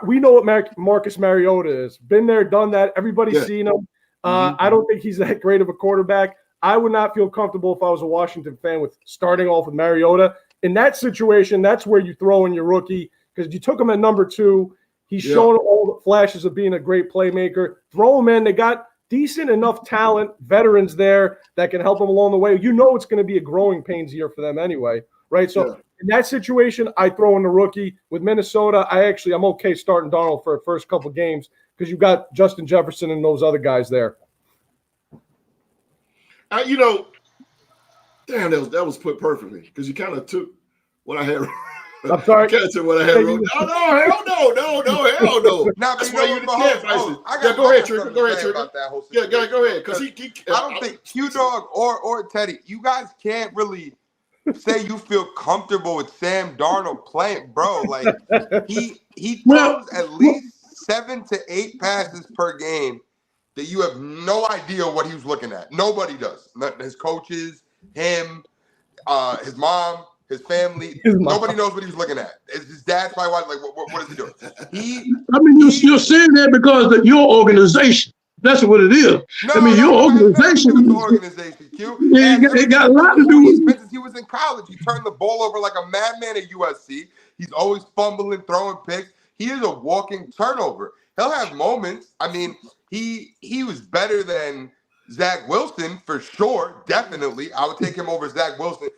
We know what Marcus Mariota is. Been there, done that. Everybody's seen him. I don't think he's that great of a quarterback. I would not feel comfortable if I was a Washington fan with starting off with Mariota. In that situation, that's where you throw in your rookie because you took him at number 2. He's shown all the flashes of being a great playmaker. Throw him in. They got decent enough talent, veterans there that can help them along the way. It's going to be a growing pains year for them anyway, right? So in that situation, I throw in the rookie. With Minnesota, I'm okay starting Darnold for the first couple games because you got Justin Jefferson and those other guys there. Damn, that was put perfectly because you kind of took what I had I'm sorry. Catch it what I had wrote. No, hell no. That's why you the champ. Go ahead, Trigger. Go ahead. Because I don't think Q-Dog or Teddy, you guys can't really say you feel comfortable with Sam Darnold playing, bro. Like he throws at least 7 to 8 passes per game that you have no idea what he was looking at. Nobody does. Not his coaches, him, his mom, his family. Nobody knows what he was looking at. His dad's probably watching, like, what is he doing? You're saying that because of your organization. That's what it is. Your organization. The organization, Q. It got a lot to do with it. He was in college. He turned the ball over like a madman at USC. He's always fumbling, throwing picks. He is a walking turnover. He'll have moments. I mean, he was better than Zach Wilson for sure. Definitely, I would take him over Zach Wilson.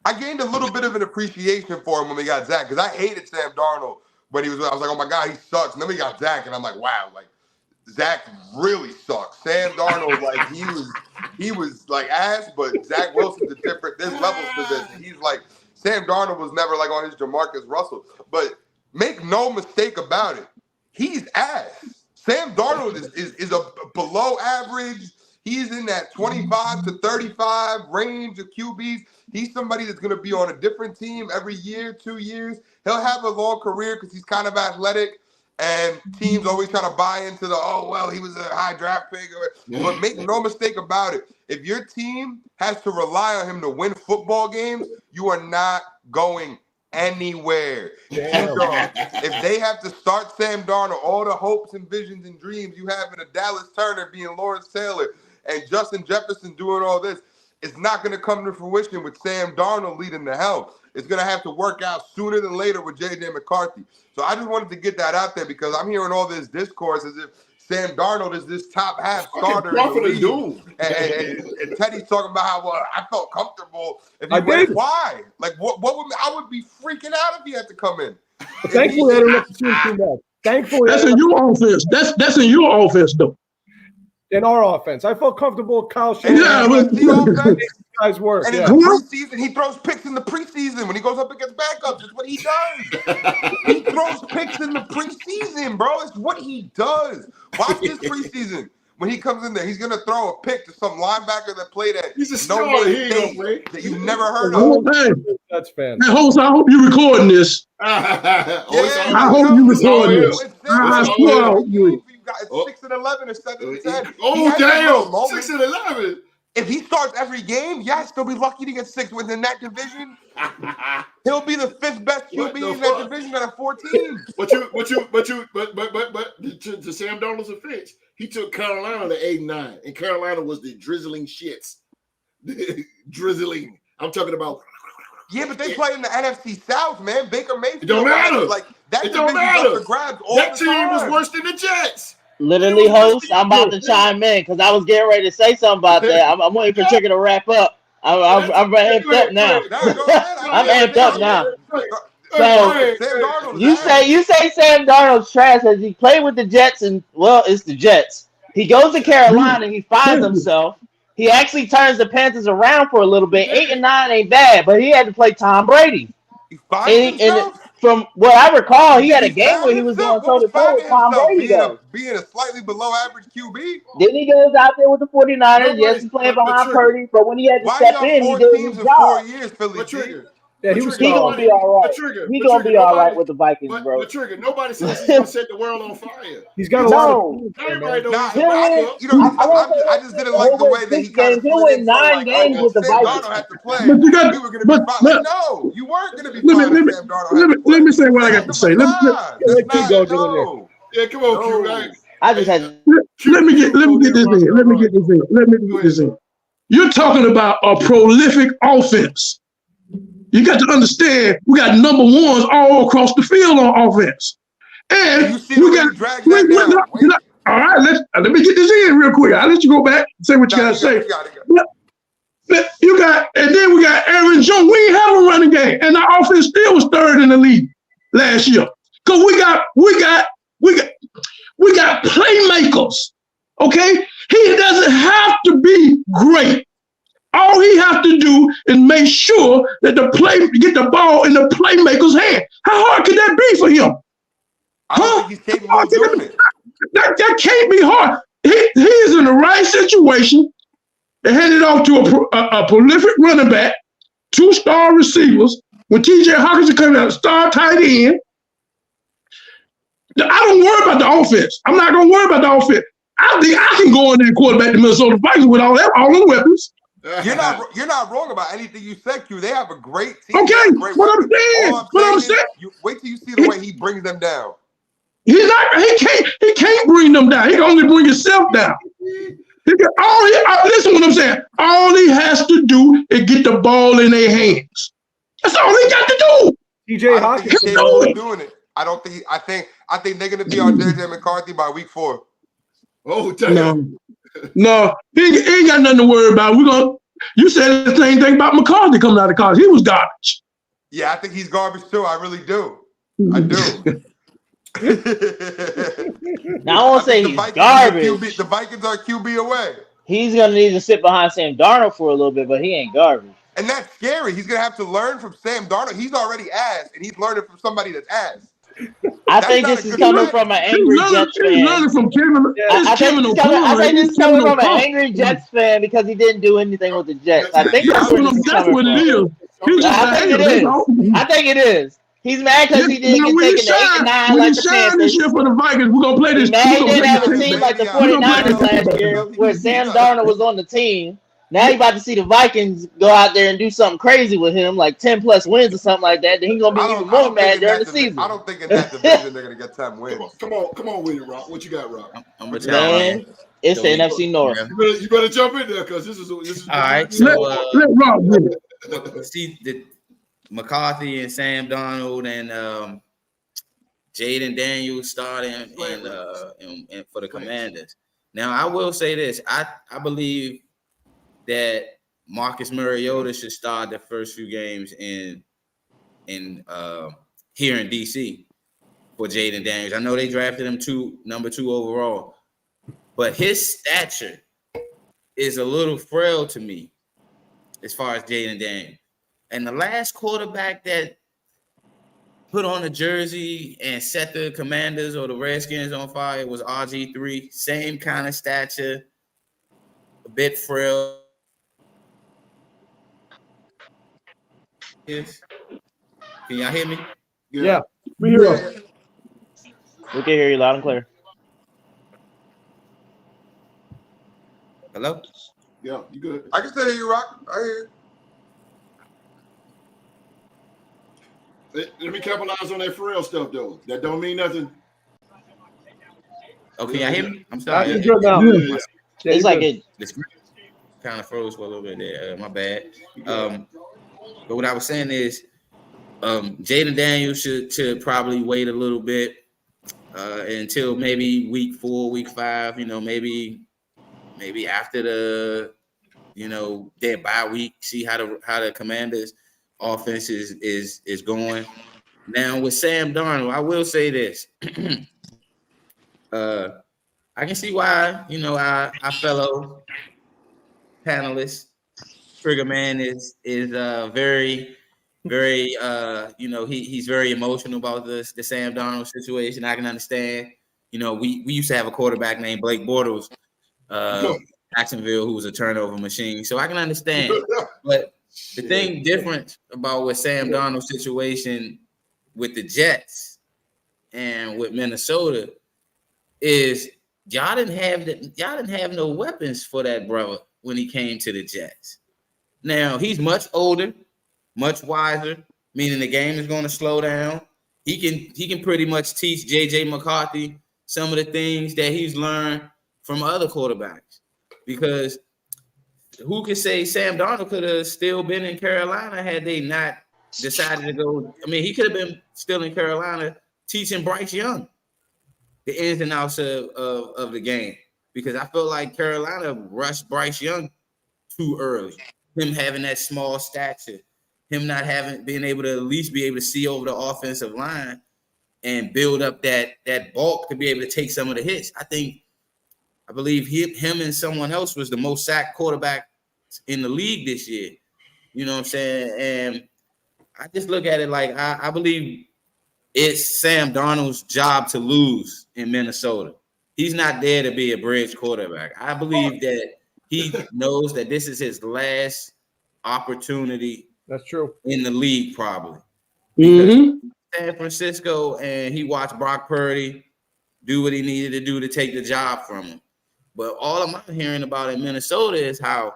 I gained a little bit of an appreciation for him when we got Zach, because I hated Sam Darnold when I was like, oh my God, he sucks. And then we got Zach, and I'm like, wow, like Zach really sucks. Sam Darnold, like he was like ass, but Zach Wilson's a different. There's levels to this. He's like Sam Darnold was never like on his Jamarcus Russell, but make no mistake about it, he's ass. Sam Darnold is a below average. He's in that 25 to 35 range of QBs. He's somebody that's going to be on a different team every year, 2 years. He'll have a long career because he's kind of athletic, and teams always trying to buy into he was a high draft pick. But make no mistake about it, if your team has to rely on him to win football games, you are not going anywhere. If they have to start Sam Darnold, all the hopes and visions and dreams you have in a Dallas Turner being Lawrence Taylor and Justin Jefferson doing all this, it's not going to come to fruition with Sam Darnold leading the helm. It's going to have to work out sooner than later with J.J. McCarthy. So I just wanted to get that out there because I'm hearing all this discourse as if Sam Darnold is this top half starter. And Teddy's talking about how I felt comfortable. Why? Like what would I would be freaking out if he had to come in. Thankfully, I don't have to see him too much. Thankfully, that's in your offense. That's in your offense, though. In our offense, I felt comfortable with Kyle Shanahan. Yeah, but the guys work. And in the preseason, he throws picks in the preseason when he goes up against backups. It's what he does. He throws picks in the preseason, bro. It's what he does. Watch this preseason. When he comes in there, he's gonna throw a pick to some linebacker that played at that you've never heard of. That's fantastic. Hey, host, I hope you're recording this. I hope you're recording this. It's 6-11 or 7-10. Oh damn! 6-11. If he starts every game, yes, they'll be lucky to get 6 within that division. He'll be the 5th best QB in that division out of 14. But to Sam Darnold's offense, he took Carolina to 8-9, and Carolina was the drizzling shits. Drizzling. I'm talking about. Yeah, but they play in the NFC South, man. Baker Mayfield. It don't matter. Like that. It don't matter. That team was worse than the Jets. Literally, host, I'm about to chime in because I was getting ready to say something about that. I'm waiting for Trigger to wrap up. I'm amped up now. I'm amped up now. So you say Sam Darnold's trash as he played with the Jets, and well, it's the Jets. He goes to Carolina, he finds himself. He actually turns the Panthers around for a little bit. 8-9 ain't bad, but he had to play Tom Brady. And from what I recall, he had a game where he was going toe-to-toe with Tom Brady. Being a slightly below average QB. Then he goes out there with the 49ers. Yes, he's playing behind Purdy, but when he had to step in, he did his job. 4 years, Philly. Yeah, he gonna be all right. He gonna be all right with the Vikings, bro. But Trigger, nobody says he's gonna set the world on fire. He's got a lot of. I just didn't like the way that he kind of win 9 games with the Vikings. No, you weren't gonna be. Let me say what I got to say. Yeah, come on, Q. I just had. Let me get this in. You're talking about a prolific offense. You got to understand, we got number ones all across the field on offense. And we got all right, let me get this in real quick. I'll let you go back and say what you gotta say. And then we got Aaron Jones. We ain't have a running game. And our offense still was 3rd in the league last year. Because we got playmakers. Okay? He doesn't have to be great. All he have to do is make sure that get the ball in the playmaker's hand. How hard could that be for him? I don't think he's capable of doing it. That can't be hard. He is in the right situation. They handed off to a prolific running back, 2-star receivers. When T.J. Hockenson comes out, star tight end. I don't worry about the offense. I'm not going to worry about the offense. I think I can go in there and quarterback the Minnesota Vikings with all the weapons. You're not wrong about anything you said, Q. They have a great team. Okay, great what I'm saying. You wait till you see the way he brings them down. He can't bring them down. He can only bring himself down. Listen what I'm saying. All he has to do is get the ball in their hands. That's all he got to do. T.J. Hockenson doing it. I think they're gonna be on J.J. McCarthy by week 4. Oh, damn. No, he ain't got nothing to worry about. You said the same thing about McCarthy coming out of college. He was garbage. Yeah, I think he's garbage too. I really do. I do. Now I won't say he's garbage. The Vikings are QB away. He's gonna need to sit behind Sam Darnold for a little bit, but he ain't garbage. And that's scary. He's gonna have to learn from Sam Darnold. He's already ass, and he's learning from somebody that's ass. I think this is coming from an angry Jets fan. Learning from Kevin. I think this is coming from an angry Jets fan because he didn't do anything with the Jets. I think that's what it is. I think it is. He's mad because he didn't get taken to 8 and 9 like the Panthers. This year for the Vikings, we're gonna play this. He didn't have a team like the 49ers last year, where Sam Darnold was on the team. Now you about to see the Vikings go out there and do something crazy with him, like 10 plus wins or something like that. Then he's gonna be even more mad during the season. I don't think in that division they're gonna get 10 wins. Come on with it, Rock. What you got, Rock? I'm gonna tell you. It's the NFC North. You better jump in there because this is all right. So let Rock win it. See the McCarthy and Sam Darnold and Jaden Daniels starting and for the Commanders. Now I will say this: I believe that Marcus Mariota should start the first few games in here in DC for Jaden Daniels. I know they drafted him number 2 overall, but his stature is a little frail to me as far as Jaden Daniels. And the last quarterback that put on a jersey and set the Commanders or the Redskins on fire was RG3. Same kind of stature, a bit frail. Can y'all hear me? Yeah, we hear you. We can hear you loud and clear. Hello? Yeah, you good. I can still hear you, Rock. I hear you. Let me capitalize on that frail stuff, though. That don't mean nothing. Okay, y'all hear me? I'm sorry. It's like it kind of froze for a little bit there. My bad. But what I was saying is Jaden Daniels should probably wait a little bit until maybe week 4, week 5, maybe after the, their bye week, see how the Commanders offense is going. Now with Sam Darnold, I will say this. I can see why, our fellow panelist, Trigger Man is very, very he's very emotional about the Sam Darnold situation. I can understand. We used to have a quarterback named Blake Bortles, Jacksonville, who was a turnover machine. So I can understand. But the thing different about with Sam Darnold's situation with the Jets and with Minnesota is y'all didn't have no weapons for that brother when he came to the Jets. Now he's much older, much wiser, meaning the game is going to slow down. He can pretty much teach JJ McCarthy some of the things that he's learned from other quarterbacks. Because who could say Sam Darnold could have still been in Carolina had they not decided to go? I mean, he could have been still in Carolina teaching Bryce Young the ins and outs of the game, because I feel like Carolina rushed Bryce Young too early. Him having that small stature, him not being able to at least be able to see over the offensive line and build up that bulk to be able to take some of the hits. I believe him and someone else was the most sacked quarterbacks in the league this year. You know what I'm saying? And I just look at it like I believe it's Sam Darnold's job to lose in Minnesota. He's not there to be a bridge quarterback. I believe that he knows that this is his last opportunity. That's true. In the league, probably. Mm-hmm. San Francisco, and he watched Brock Purdy do what he needed to do to take the job from him. But all I'm hearing about in Minnesota is how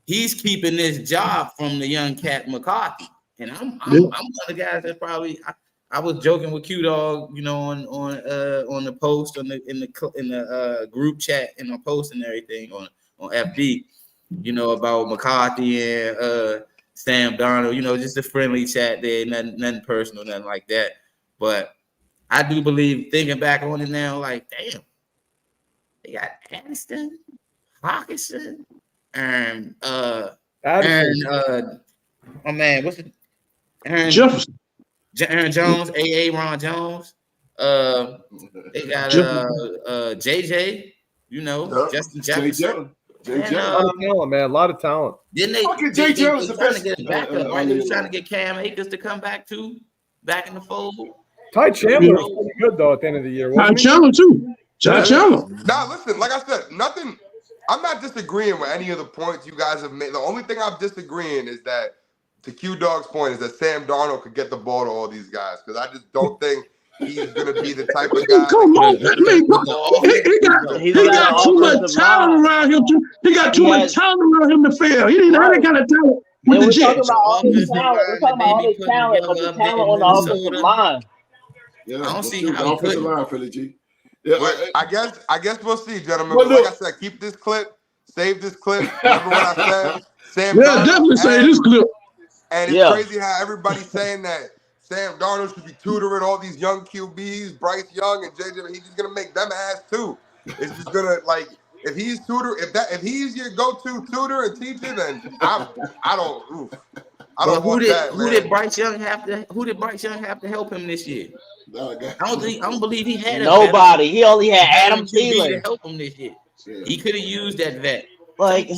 he's keeping this job from the young cat McCarthy. And I'm one of the guys that probably I was joking with Q Dog, you know, on the post in the group chat and on post and everything on FB, you know, about McCarthy and Sam Darnold, you know, just a friendly chat there, nothing personal, nothing like that. But I do believe, thinking back on it now, like, damn, they got Addison, Hawkinson, and oh man, what's it? Jefferson. Aaron Jones, Ron Jones. They got JJ, you know, Justin Jefferson. Man, a lot of talent. Didn't they? Jay Jones they trying to get a backup, right? They was trying to get Cam Akers to come back in the fold. Ty Chandler was pretty good though at the end of the year. Ty Chandler too. Ty Chandler. Nah, listen, like I said, nothing. I'm not disagreeing with any of the points you guys have made. The only thing I'm disagreeing is that, to Q Dog's point, is that Sam Darnold could get the ball to all these guys, because I just don't think he's going to be the type of guy. Come on, he got too much talent around him. He got too much talent around him to fail. He didn't have that kind of talent with the Jets. We're talking about all his talent, but the talent on the offensive line. Yeah, I don't see the how offensive line, Philly G. Yeah, I guess we'll see, gentlemen. But like I said, keep this clip, save this clip. Remember what I said? Sam Darnold, definitely save this clip. And it's crazy how everybody's saying that Sam Darnold should be tutoring all these young QBs, Bryce Young and JJ. He's just gonna make them ass too. It's just gonna, like, if he's if he's your go-to tutor and teacher, then I don't want that. Who did Bryce Young have to help him this year? I don't believe he had nobody. He only had Adam Thielen to help him this year. Yeah. He could have used that vet. Like,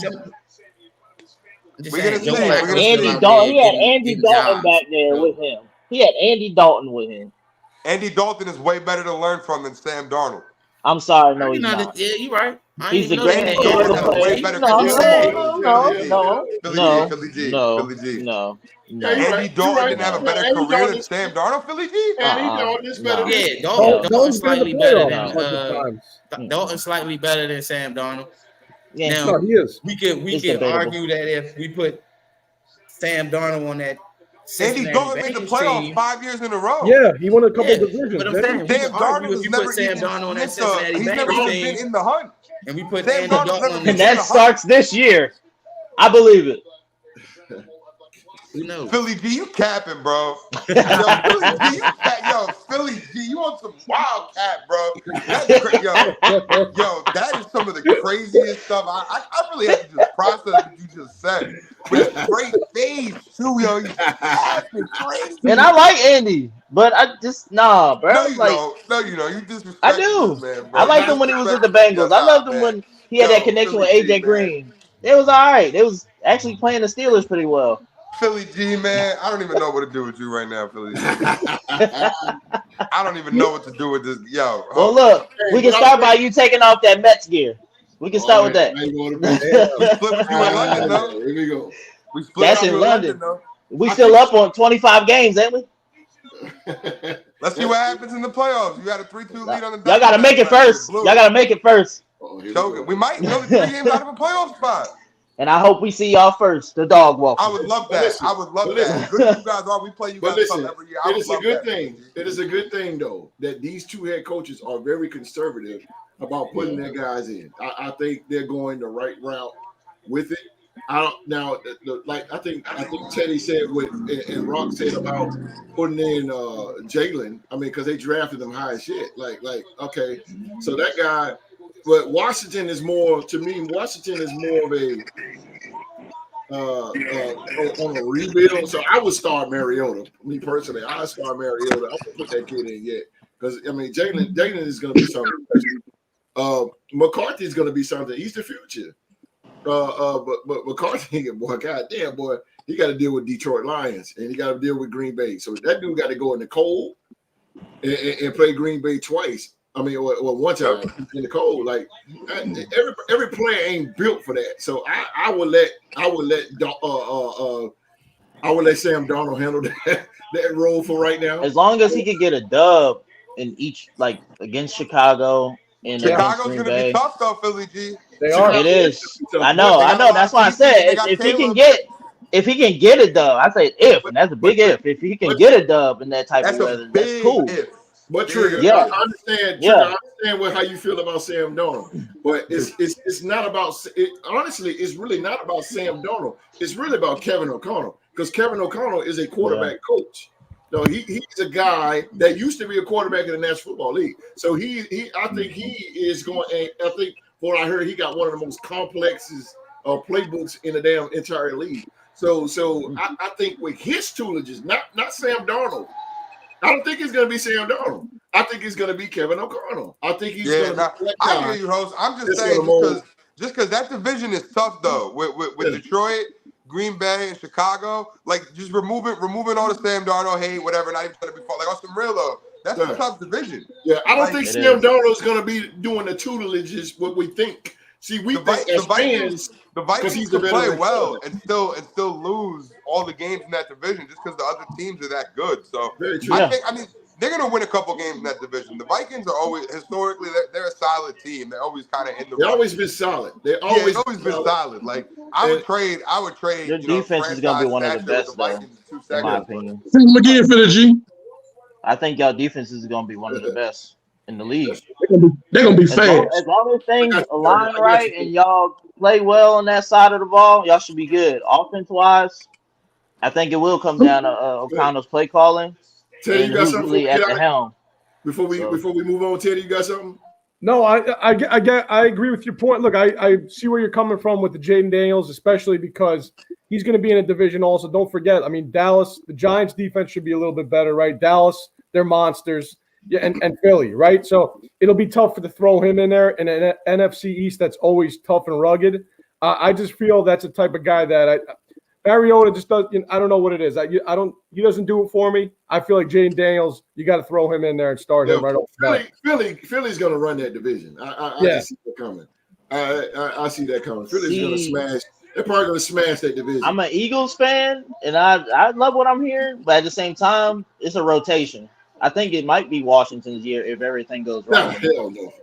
we're gonna see. Andy Dalton. He had Andy Dalton back there with him. He had Andy Dalton with him. Andy Dalton is way better to learn from than Sam Darnold. I'm sorry, no, he's not. Yeah, you're right. He's a great player. No. Andy Dalton didn't have a better career than Sam Darnold, Philly G? Andy Dalton is better. Yeah, Dalton's slightly better than Dalton's slightly better than Sam Darnold. Yeah, now, he is. We could argue that if we put Sam Darnold on that, Andy Dalton made the playoffs 5 years in a row. Yeah, he won a couple divisions. But I'm saying, Sam Darnold if you put Sam Darnold on that Cincinnati he's never been in the hunt. And we put Andy Dalton on and that starts this year. I believe it. Who knows? Philly G, you capping, bro. Philly G, you on some wild cat, bro. That's that is some of the craziest stuff. I really have to just process what you just said. With a great face, too, yo. You capping crazy. And I like Andy, but I just bro. No, you know. You disrespect. I do. This man, bro. I liked him when he was with the Bengals. I loved him when he had that connection with AJ Green. It was all right. It was actually playing the Steelers pretty well. Philly G, man, I don't even know what to do with you right now, Philly G. I don't even know what to do with this. Yo. Well, look, we can start by you taking off that Mets gear. We can start with that. We split with you in London, though. Here we go. We split That's in London, though. We still up on 25 games, ain't we? Let's see what happens in the playoffs. You got a 3-2 lead on the. Y'all got to make it first. Y'all got to make it first. We might be only 3 games out of a playoff spot. And I hope we see y'all first, the dog walk. I would love that. Listen, I would love that. Good as you guys are, we play you guys every year. It is a good thing. It is a good thing, though, that these two head coaches are very conservative about putting their guys in. I think they're going the right route with it. I think Teddy said and Rock said about putting in Jalen. I mean, because they drafted them high as shit. Like okay, so that guy. But Washington is more, to me, Washington is more of a on a rebuild. So I would start Mariota. Me personally, I start Mariota. I won't put that kid in yet. Because I mean Jalen is gonna be something. McCarthy is gonna be something. He's the future. But McCarthy, boy, goddamn, boy, he got to deal with Detroit Lions and he got to deal with Green Bay. So that dude got to go in the cold and play Green Bay twice. I mean, or one time in the cold. Like every player ain't built for that. So I would let Sam Darnold handle that role for right now. As long as he could get a dub in each, like against Chicago and Chicago's Green gonna Bay. be tough though, Philly G. They are. It is. I know. That's why I said if he can get a dub, I say if, and that's a big if. If he can get a dub in that type of weather, that's cool. But Trigger, yeah. I understand. Trigger, I understand how you feel about Sam Darnold, but it's not about. Honestly, it's really not about Sam Darnold. It's really about Kevin O'Connell because Kevin O'Connell is a quarterback coach. No, he's a guy that used to be a quarterback in the National Football League. So I think he is going. I think what I heard, he got one of the most complexes playbooks in the damn entire league. So I think with his toolages, not Sam Darnold. I don't think it's going to be Sam Darnold. I think it's going to be Kevin O'Connell. I think he's going to be I hear you, host. I'm just saying because that division is tough though. With Detroit, Green Bay, and Chicago, like just removing all the Sam Darnold hate, whatever. Not even trying to be like on some real though. That's a tough division. Yeah, I don't think Sam Darnold is going to be doing the tutelages. What we think. See, we think as fans. The Vikings can play well and still lose all the games in that division just because the other teams are that good. So I mean they're gonna win a couple games in that division. The Vikings are always historically they're a solid team. They're always kind of in the. They've always been solid. They've always been solid. Like I would trade. Their defense is gonna be one of the best, though, in my opinion. Again for the G. I think y'all defense is gonna be one of the best in the league. They're gonna be fast. As long as things align right and y'all play well on that side of the ball, y'all should be good. Offense-wise, I think it will come down to O'Connell's play calling. Teddy, you got something at the helm. Before we move on, Teddy, you got something? No, I agree with your point. Look, I see where you're coming from with the Jaden Daniels, especially because he's going to be in a division also. Don't forget, I mean, Dallas, the Giants defense should be a little bit better, right? Dallas, they're monsters. Yeah, and Philly, right? So it'll be tough to throw him in there in an NFC East that's always tough and rugged. I just feel that's the type of guy that Mariota just does. I don't know what it is. He doesn't do it for me. I feel like Jaden Daniels, you got to throw him in there and start him right off the bat. Philly's going to run that division. I just see that coming. I see that coming. Philly's going to smash. They're probably going to smash that division. I'm an Eagles fan, and I love what I'm hearing, but at the same time, it's a rotation. I think it might be Washington's year if everything goes right.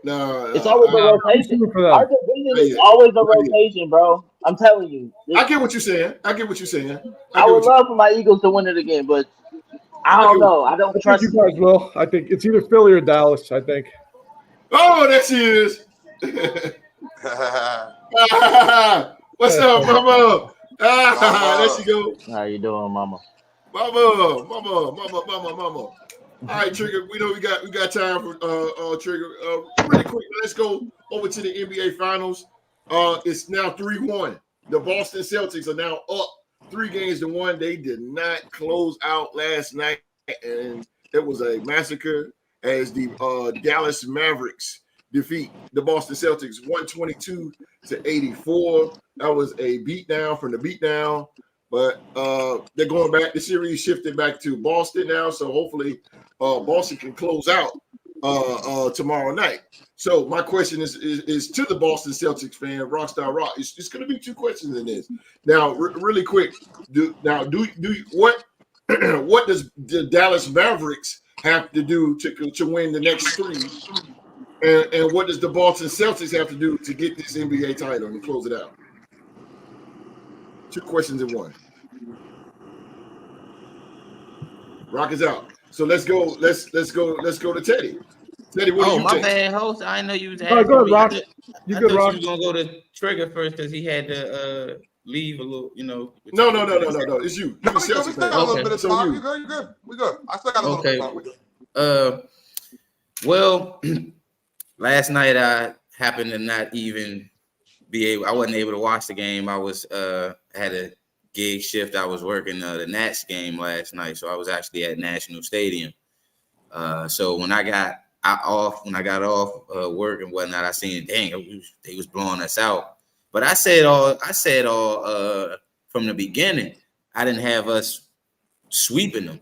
No. It's always a rotation. Our division is always a rotation, bro. I'm telling you. I get what you're saying. I would love for my Eagles to win it again, but I don't know. I don't trust you guys. Will I think it's either Philly or Dallas. I think. Oh, there she is. What's up, Mama? There she go. How you doing, Mama? Mama. All right, Trigger. We know we got time for Trigger. Really quick, let's go over to the NBA Finals. It's now 3-1. The Boston Celtics are now up 3-1. They did not close out last night, and it was a massacre as the Dallas Mavericks defeat the Boston Celtics 122-84. That was a beatdown from the beatdown. But they're going back. The series shifted back to Boston now, so hopefully Boston can close out tomorrow night. So my question is to the Boston Celtics fan, Rockstar Rock. It's going to be two questions in this. Now, really quick, what does the Dallas Mavericks have to do to win the next three, and what does the Boston Celtics have to do to get this NBA title and close it out? Two questions in one. Rock is out. So let's go. Let's go to Teddy. Teddy, what do you my think? bad, host. I didn't know you was. Go ahead, Rock. You I good, thought Rock? you was gonna go to Trigger first because he had to leave a little. No. It's you. No, we still got a little bit of time. You good? We good. I still got a little bit of time. Well, last night I happened to not even I wasn't able to watch the game. I was had a gig shift. I was working the Nats game last night, so I was actually at National Stadium. So when I got off work and whatnot, I seen, dang, they was blowing us out. But But I said all from the beginning. I didn't have us sweeping them.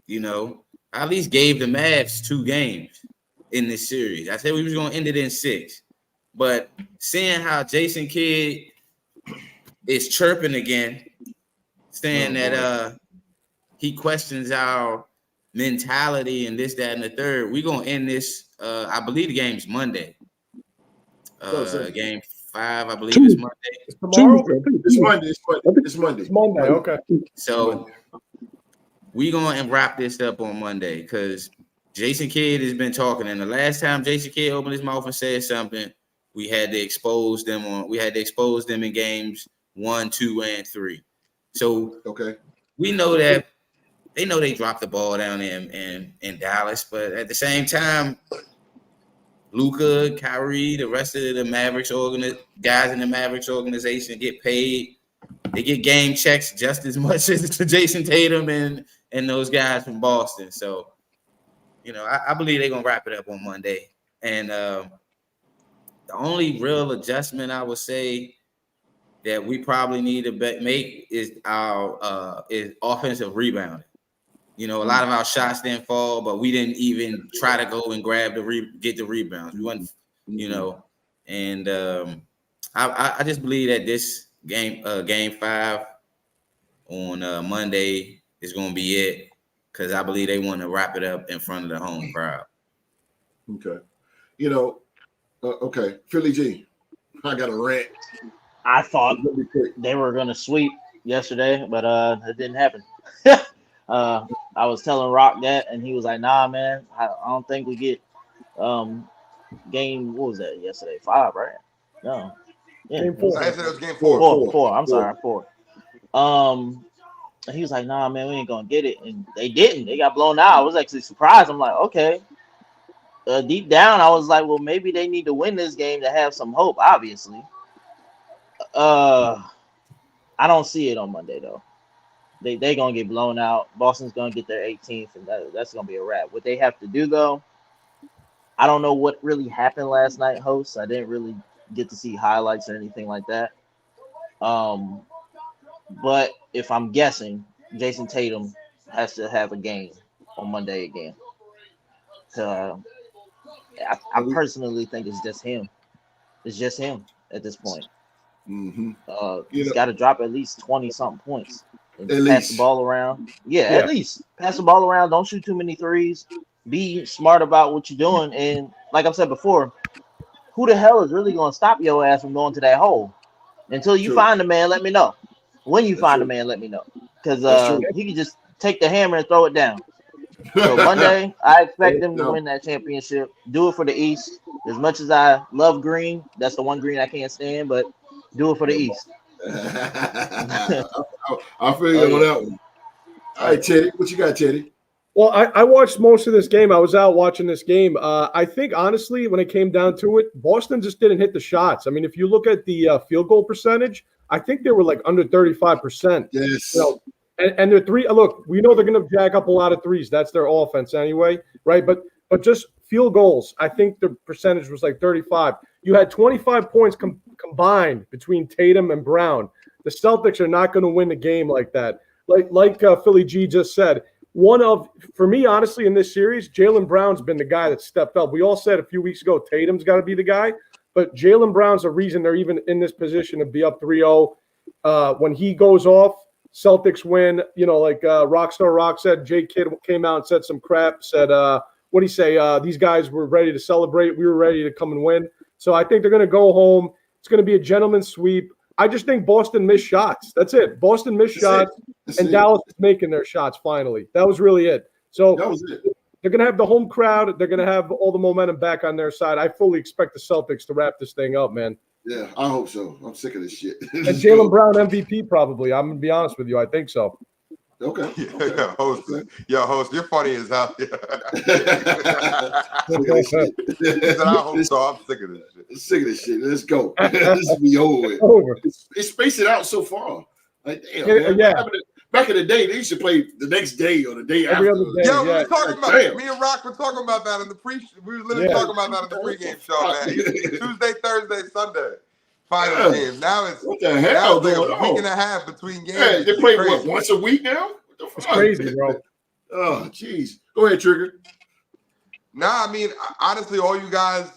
You know, I at least gave the Mavs 2 games in this series. I said we was gonna end it in 6. But seeing how Jason Kidd is chirping again, saying that he questions our mentality and this, that, and the third, we're gonna end this. I believe the game's Monday. Game 5, I believe it's Monday. It's tomorrow? It's Monday. It's Monday, okay. So we're gonna wrap this up on Monday because Jason Kidd has been talking, and the last time Jason Kidd opened his mouth and said something, we had to expose them in games 1, 2, and 3. So we know that they know they dropped the ball down in Dallas, but at the same time, Luka, Kyrie, the rest of the Mavericks guys in the Mavericks organization get paid. They get game checks just as much as Jason Tatum and those guys from Boston. So, you know, I believe they're gonna wrap it up on Monday. And the only real adjustment I would say that we probably need to make is our is offensive rebounding. You know, a lot of our shots didn't fall, but we didn't even try to go and grab get the rebounds. We wasn't, you know, and I just believe that this game 5 on Monday is going to be it because I believe they want to wrap it up in front of the home crowd. Okay, you know, okay, Philly G, I got a rant. I thought they were going to sweep yesterday, but it didn't happen. I was telling Rock that, and he was like, "Nah, man, I don't think we get game. What was that yesterday? 5, right? No, yeah, Game 4. I said it was game 4. 4. I'm sorry, 4. And he was like, "Nah, man, we ain't gonna get it," and they didn't. They got blown out. I was actually surprised. I'm like, okay. Deep down, I was like, well, maybe they need to win this game to have some hope. Obviously, I don't see it on Monday though. They gonna get blown out. Boston's gonna get their 18th, and that's gonna be a wrap. What they have to do though, I don't know what really happened last night, hosts. I didn't really get to see highlights or anything like that. But if I'm guessing, Jason Tatum has to have a game on Monday again. I personally think it's just him. It's just him at this point. Mm-hmm. He's got to drop at least 20-something points. Pass the ball around. Yeah, at least pass the ball around. Don't shoot too many threes. Be smart about what you're doing. And like I've said before, who the hell is really going to stop your ass from going to that hole? Until you find a man, let me know. When you find a man, let me know. Because he can just take the hammer and throw it down. So Monday, I expect them to win that championship. Do it for the East. As much as I love green, that's the one green I can't stand, but do it for the East. I feel you on that one. All right, Teddy, what you got, Teddy? Well, I watched most of this game. I was out watching this game. I think, honestly, when it came down to it, Boston just didn't hit the shots. I mean, if you look at the field goal percentage, I think they were like under 35%. Yes. You know, and their three – look, we know they're going to jack up a lot of threes. That's their offense anyway, right? But just field goals, I think the percentage was like 35. You had 25 points combined between Tatum and Brown. The Celtics are not going to win the game like that. Like Philly G just said, for me, honestly, in this series, Jaylen Brown's been the guy that stepped up. We all said a few weeks ago Tatum's got to be the guy, but Jaylen Brown's the reason they're even in this position to be up 3-0. When he goes off, Celtics win. You know, like Rockstar Rock said, Jay Kidd came out and said some crap, said, what do you say? These guys were ready to celebrate. We were ready to come and win. So I think they're going to go home. It's going to be a gentleman's sweep. I just think Boston missed shots. That's it. Boston missed shots, and Dallas is making their shots finally. That was really it. So that was it. They're going to have the home crowd. They're going to have all the momentum back on their side. I fully expect the Celtics to wrap this thing up, man. Yeah, I hope so. I'm sick of this shit. And Jaylen Brown MVP probably. I'm going to be honest with you. I think so. Okay. Yeah, host, you're funny as hell. Yeah. I hope so. I'm sick of this shit. Sick of this shit. Let's go. This will be over with. It's spaced it out so far. Like, damn, man. Back in the day, they used to play the next day or the day after. Other day, we were talking about it. Me and Rock were talking about that in the we were literally talking about that in the pregame show, man. Tuesday, Thursday, Sunday. final games. Now it's what the hell like going a on? week and a half between games. Hey, they play what, once a week now? What the fuck? It's crazy, bro. Oh, jeez. Go ahead, Trigger. Nah, I mean, honestly, all you guys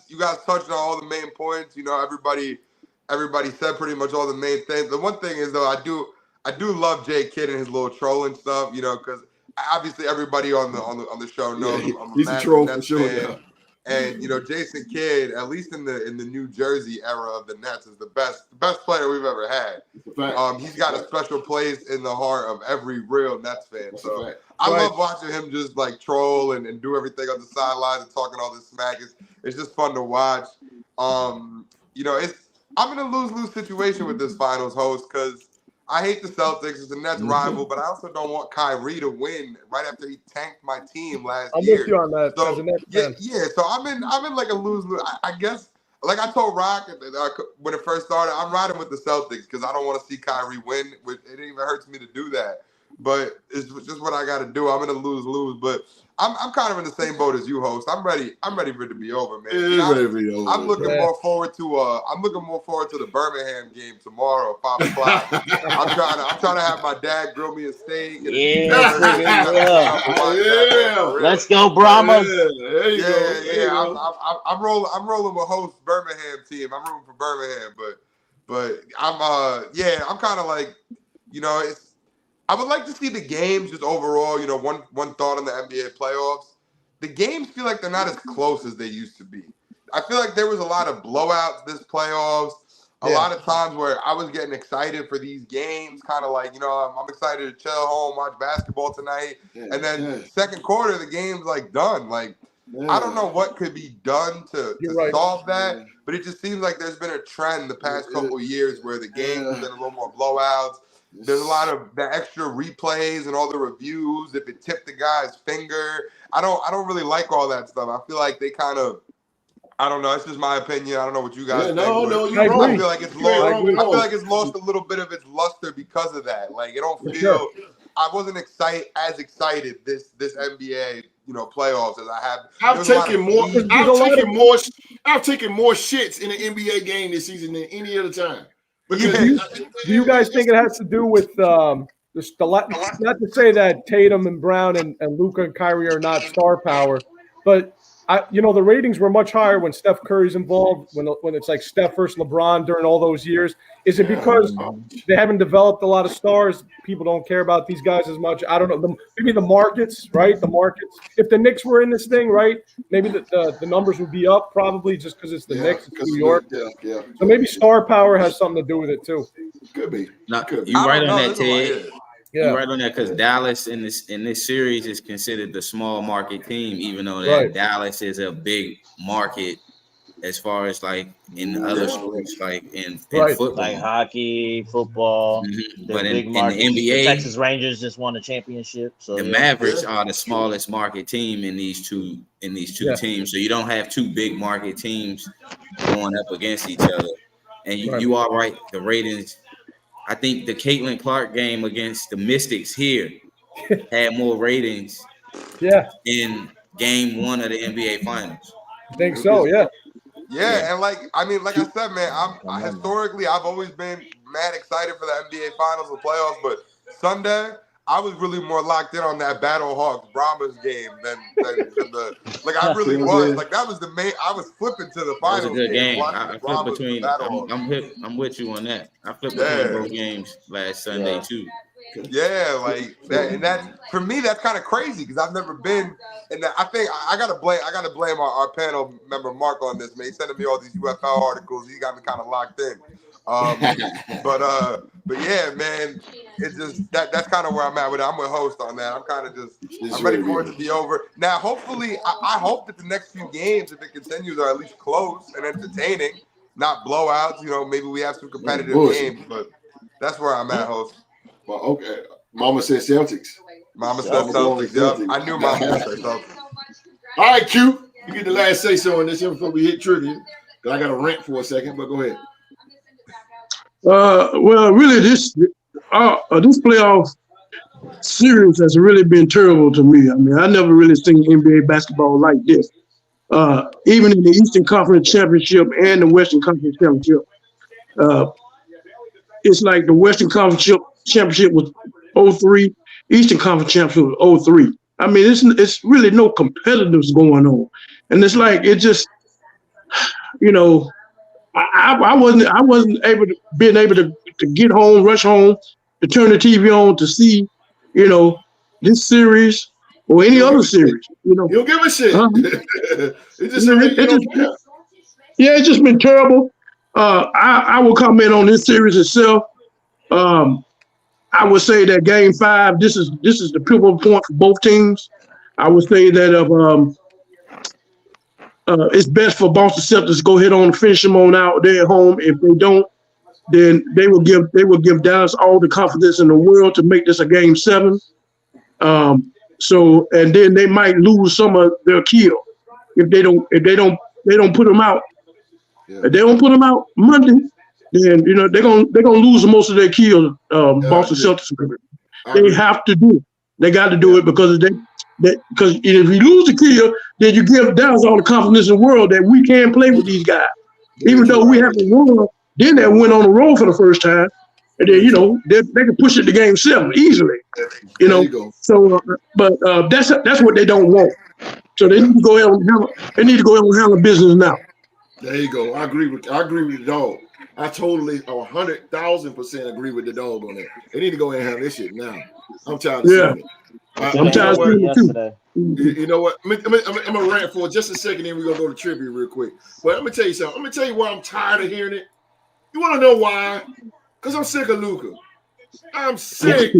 touched on all the main points. You know, everybody said pretty much all the main things. The one thing is though, I do love Jay Kidd and his little trolling stuff. You know, because obviously everybody on the show knows he's a troll for sure. Yeah. And you know, Jason Kidd, at least in the New Jersey era of the Nets, is the best player we've ever had. He's got a special place in the heart of every real Nets fan. So I love watching him just like troll and do everything on the sidelines and talking all this smack. It's just fun to watch. You know, I'm in a lose-lose situation with this finals host because I hate the Celtics. It's a Nets rival, but I also don't want Kyrie to win right after he tanked my team last year. I'm with you on that. So, yeah. So I'm in like a lose-lose. I guess, like I told Rock when it first started, I'm riding with the Celtics because I don't want to see Kyrie win. It even hurts me to do that, but it's just what I got to do. I'm in a lose-lose, but I'm kind of in the same boat as you, host. I'm ready for it to be over, man. I'm looking more forward to the Birmingham game tomorrow, 5 o'clock. I'm trying to have my dad grill me a steak. Let's go, Brahmas. I'm rolling with host Birmingham team. I'm rooting for Birmingham, but I'm kind of like, you know, I would like to see the games just overall, you know, one thought on the NBA playoffs. The games feel like they're not as close as they used to be. I feel like there was a lot of blowouts this playoffs, a lot of times where I was getting excited for these games, kind of like, you know, I'm excited to chill home, watch basketball tonight. And then second quarter, the game's like done. Like, I don't know what could be done to solve that, but it just seems like there's been a trend the past couple of years where the games have been a little more blowouts. There's a lot of the extra replays and all the reviews. If it tipped the guy's finger, I don't really like all that stuff. I feel like they kind of, I don't know. It's just my opinion. I don't know what you guys think. You're wrong. I feel like it's lost. I feel like it's lost a little bit of its luster because of that. Like it don't feel. I wasn't as excited this NBA, you know, playoffs as I have. I've taken more shits in an NBA game this season than any other time. Do you guys think it has to do with not to say that Tatum and Brown and Luka and Kyrie are not star power, but the ratings were much higher when Steph Curry's involved, when it's like Steph versus LeBron during all those years. Is it because they haven't developed a lot of stars? People don't care about these guys as much. I don't know. Maybe the markets, right? The markets. If the Knicks were in this thing, right? Maybe the numbers would be up probably just because it's the Knicks, New York. Yeah. So maybe star power has something to do with it too. Could be. You right on that, Ted. You're right on that because Dallas in this series is considered the small market team, even though that Dallas is a big market as far as like in other sports, like in football, like hockey, football. But big in the NBA, the Texas Rangers just won a championship. So the Mavericks are the smallest market team in these two teams. So you don't have two big market teams going up against each other. And you are right. The ratings. I think the Caitlin Clark game against the Mystics here had more ratings in game 1 of the NBA Finals. I think so, yeah. Yeah, and like I said, man, I've always been mad excited for the NBA Finals and playoffs, but Sunday I was really more locked in on that Battlehawks Brahmas game than the I really was. Like that was the main. I was flipping to the finals. It was a good game. I flipped between. I'm with you on that. I flipped between both games last Sunday too. Yeah, like that, and that for me that's kind of crazy because I've never been. And I think I gotta blame our panel member Mark on this. Man, he's sending me all these UFL articles. He got me kind of locked in. But yeah, man, it's just that's kind of where I'm at with it. I'm with host on that. I'm kind of I'm ready for it to be over. Now, hopefully, I hope that the next few games, if it continues, are at least close and entertaining, not blowouts. You know, maybe we have some competitive games, but that's where I'm at, host. Well, okay. Mama said Celtics. Mama said Celtics. Yep. I knew Mama would say Celtics. All right, Q. You get the last say so on this before we hit trivia. I got to rant for a second, but go ahead. Well, really, this playoff series has really been terrible to me. I mean, I never really seen NBA basketball like this. Even in the Eastern Conference Championship and the Western Conference Championship, It's like the Western Conference Championship was 03, Eastern Conference Championship was 03. I mean, it's really no competitiveness going on, and it's like it just, you know, I wasn't able to get home, rush home, to turn the TV on to see, you know, this series or any other series. You know, you'll give a shit. It's just been terrible. I will comment on this series itself. I would say that Game 5, this is the pivotal point for both teams. I would say that it's best for Boston Celtics to go ahead on and finish them on out there at home. If they don't, then they will give Dallas all the confidence in the world to make this a Game 7. So and then they might lose some of their kill if they don't put them out. Yeah. If they don't put them out Monday, then you know they're gonna lose most of their kill. Boston Celtics. They have to do it. They got to do it because because if you lose the kill, then you give Dallas all the confidence in the world that we can play with these guys. Even though we haven't won, then they went on the road for the first time, and then you know they can push it to Game 7 easily. You know, so but that's what they don't want. So they need to go ahead and handle business now. There you go. I agree with the dog. I totally 100,000% agree with the dog on that. They need to go ahead and handle this shit now. I'm tired of seeing it. I'm tired of seeing it too. You know what? I'm gonna rant for just a second, then we're gonna go to trivia real quick. But I'm gonna tell you something. I'm gonna tell you why I'm tired of hearing it. You want to know why? Because I'm sick of Luka. I'm sick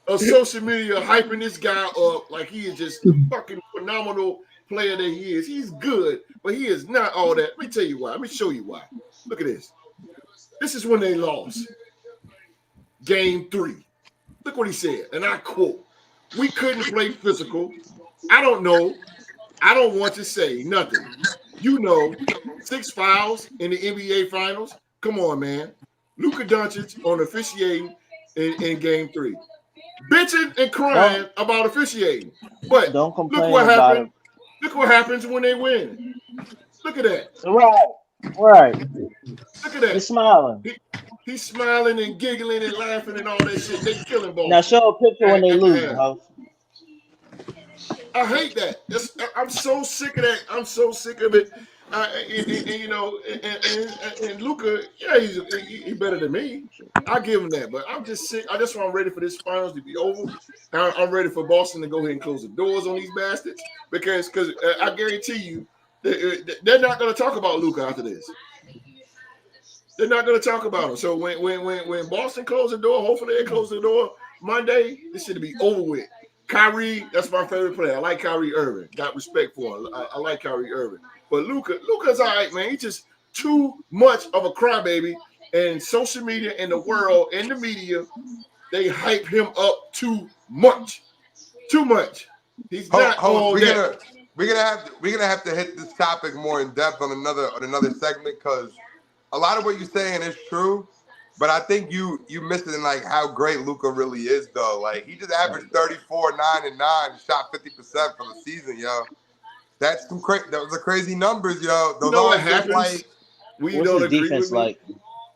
of social media hyping this guy up like he is just the fucking phenomenal player that he is. He's good, but he is not all that. Let me tell you why. Let me show you why. Look at this. This is when they lost. Game 3. Look what he said, and I quote, "We couldn't play physical. I don't know. I don't want to say nothing. You know, 6 fouls in the NBA Finals. Come on, man. Luka Doncic on officiating in Game 3. Bitching and crying about officiating. But don't complain look what about happened. Look what happens when they win. Look at that. Right. Look at that. He's smiling. He's smiling and giggling and laughing and all that shit. They killing balls. Now show a picture when they lose, house. I hate that. I'm so sick of that. I'm so sick of it. You know, and Luka, yeah, he's better than me. I give him that, but I'm just sick. I just want ready for this finals to be over. I'm ready for Boston to go ahead and close the doors on these bastards because I guarantee you they're not going to talk about Luka after this. They're not going to talk about him. So when Boston closes the door, hopefully they close the door Monday. This should be over with. Kyrie, that's my favorite player. I like Kyrie Irving. Got respect for him. I like Kyrie Irving. But Luka's all right, man. He's just too much of a crybaby. And social media and the world and the media, they hype him up too much. Too much. He's not all that. We're gonna have to hit this topic more in depth on another segment because a lot of what you're saying is true. But I think you missed it in like how great Luka really is though. Like he just averaged 34, 9, and 9, shot 50% for the season, yo. That's some crazy. Those are crazy numbers, yo. Those what happens? What's his defense like?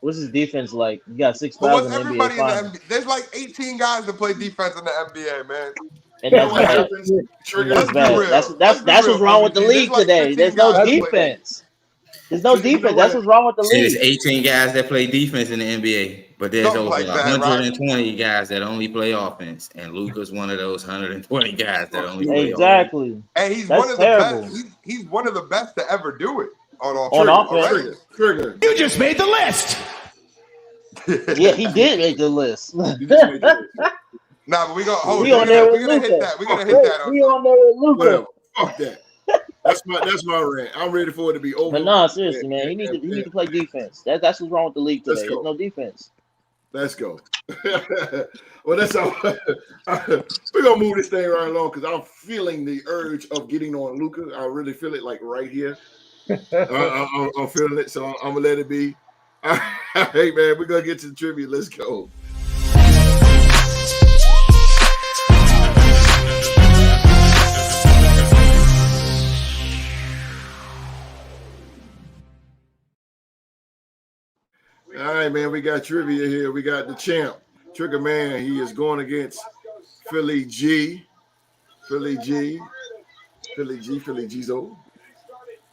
What's his defense like? You got 6 fouls in the NBA Finals. There's like 18 guys that play defense in the NBA, man. And that's what happens. That's bad. That's what's wrong with the league today. There's no defense. There's no defense. That's what's wrong with the league. There's 18 guys that play defense in the NBA, but there's over 120 guys that only play offense, and Luka's one of those 120 guys that only play offense. And he's one of the best. He's one of the best to ever do it on offense. Trigger. You just made the list. Yeah, he did make the list. Nah, but we're gonna hit that. We're gonna hit that. We on there with Luka. Fuck that. That's my rant. I'm ready for it to be over. But no, seriously, man, he need to play defense. That's what's wrong with the league today. There's no defense. Let's go. Well, that's all. We're gonna move this thing right along because I'm feeling the urge of getting on Luka. I really feel it like right here. I'm feeling it, so I'm gonna let it be. Hey man, we're gonna get to the trivia. Let's go. All right, man. We got trivia here. We got the champ, Trigger Man. He is going against Philly G. Philly Gzo.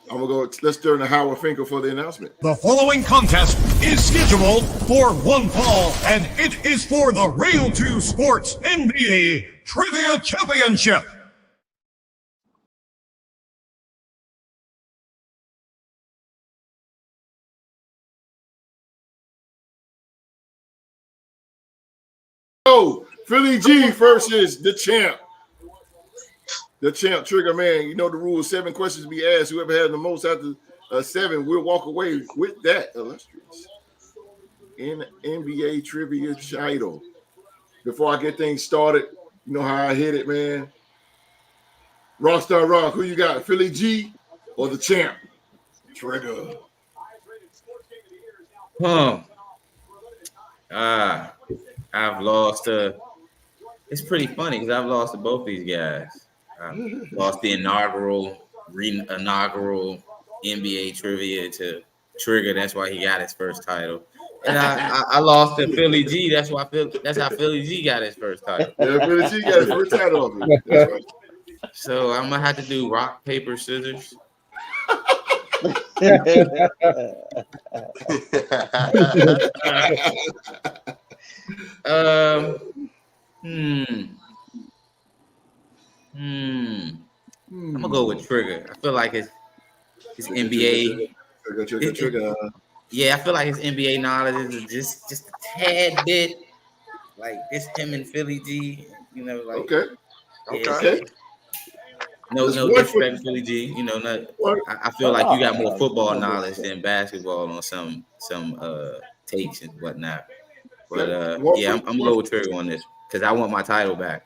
I'm gonna go. Let's turn to Howard Finkel for the announcement. The following contest is scheduled for one fall, and it is for the Real 2 Sports NBA Trivia Championship. Oh, Philly G versus the champ. The champ, Trigger Man. You know the rules. 7 questions to be asked. Whoever has the most after 7 will walk away with that illustrious NBA trivia title. Before I get things started, you know how I hit it, man. Rockstar Rock, who you got? Philly G or the champ? Trigger. I've lost it's pretty funny because I've lost to both these guys. I lost the inaugural NBA trivia to Trigger. That's why he got his first title. And I lost to Philly G. That's how Philly G got his first title. Yeah, Philly G got his first title. That's right. So I'm gonna have to do rock, paper, scissors. I'm gonna go with Trigger. I feel like his NBA. Trigger. Yeah, I feel like his NBA knowledge is just a tad bit like this. Him and Philly G, you know, like okay. No disrespect, Philly G. You know, I feel like you got more football knowledge than basketball on some takes and whatnot. But yeah, I'm gonna go with Trigger on this because I want my title back.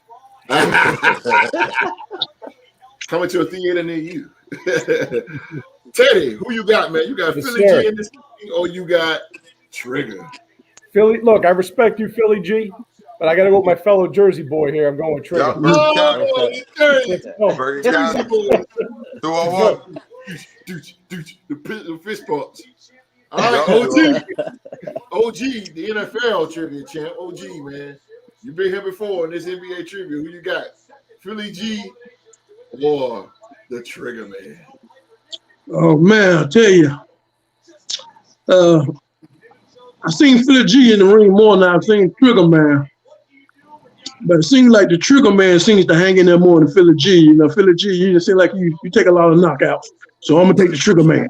Coming to a theater near you. Teddy, who you got, man? You got Yes, Philly sir. G in this thing, or you got Trigger? Philly, look, I respect you, Philly G, but I got to go with my fellow Jersey boy here. I'm going with Trigger. Jersey. Very Jersey boy. 2-on-1. The fist bumps. All right, OG, the NFL trivia champ. OG, man. You've been here before in this NBA trivia. Who you got? Philly G or the Trigger Man? Oh man, I tell you, I seen Philly G in the ring more than I've seen Trigger Man. But it seems like the Trigger Man seems to hang in there more than Philly G. You know, Philly G, you just seem like you take a lot of knockouts. So I'm gonna take the Trigger Man.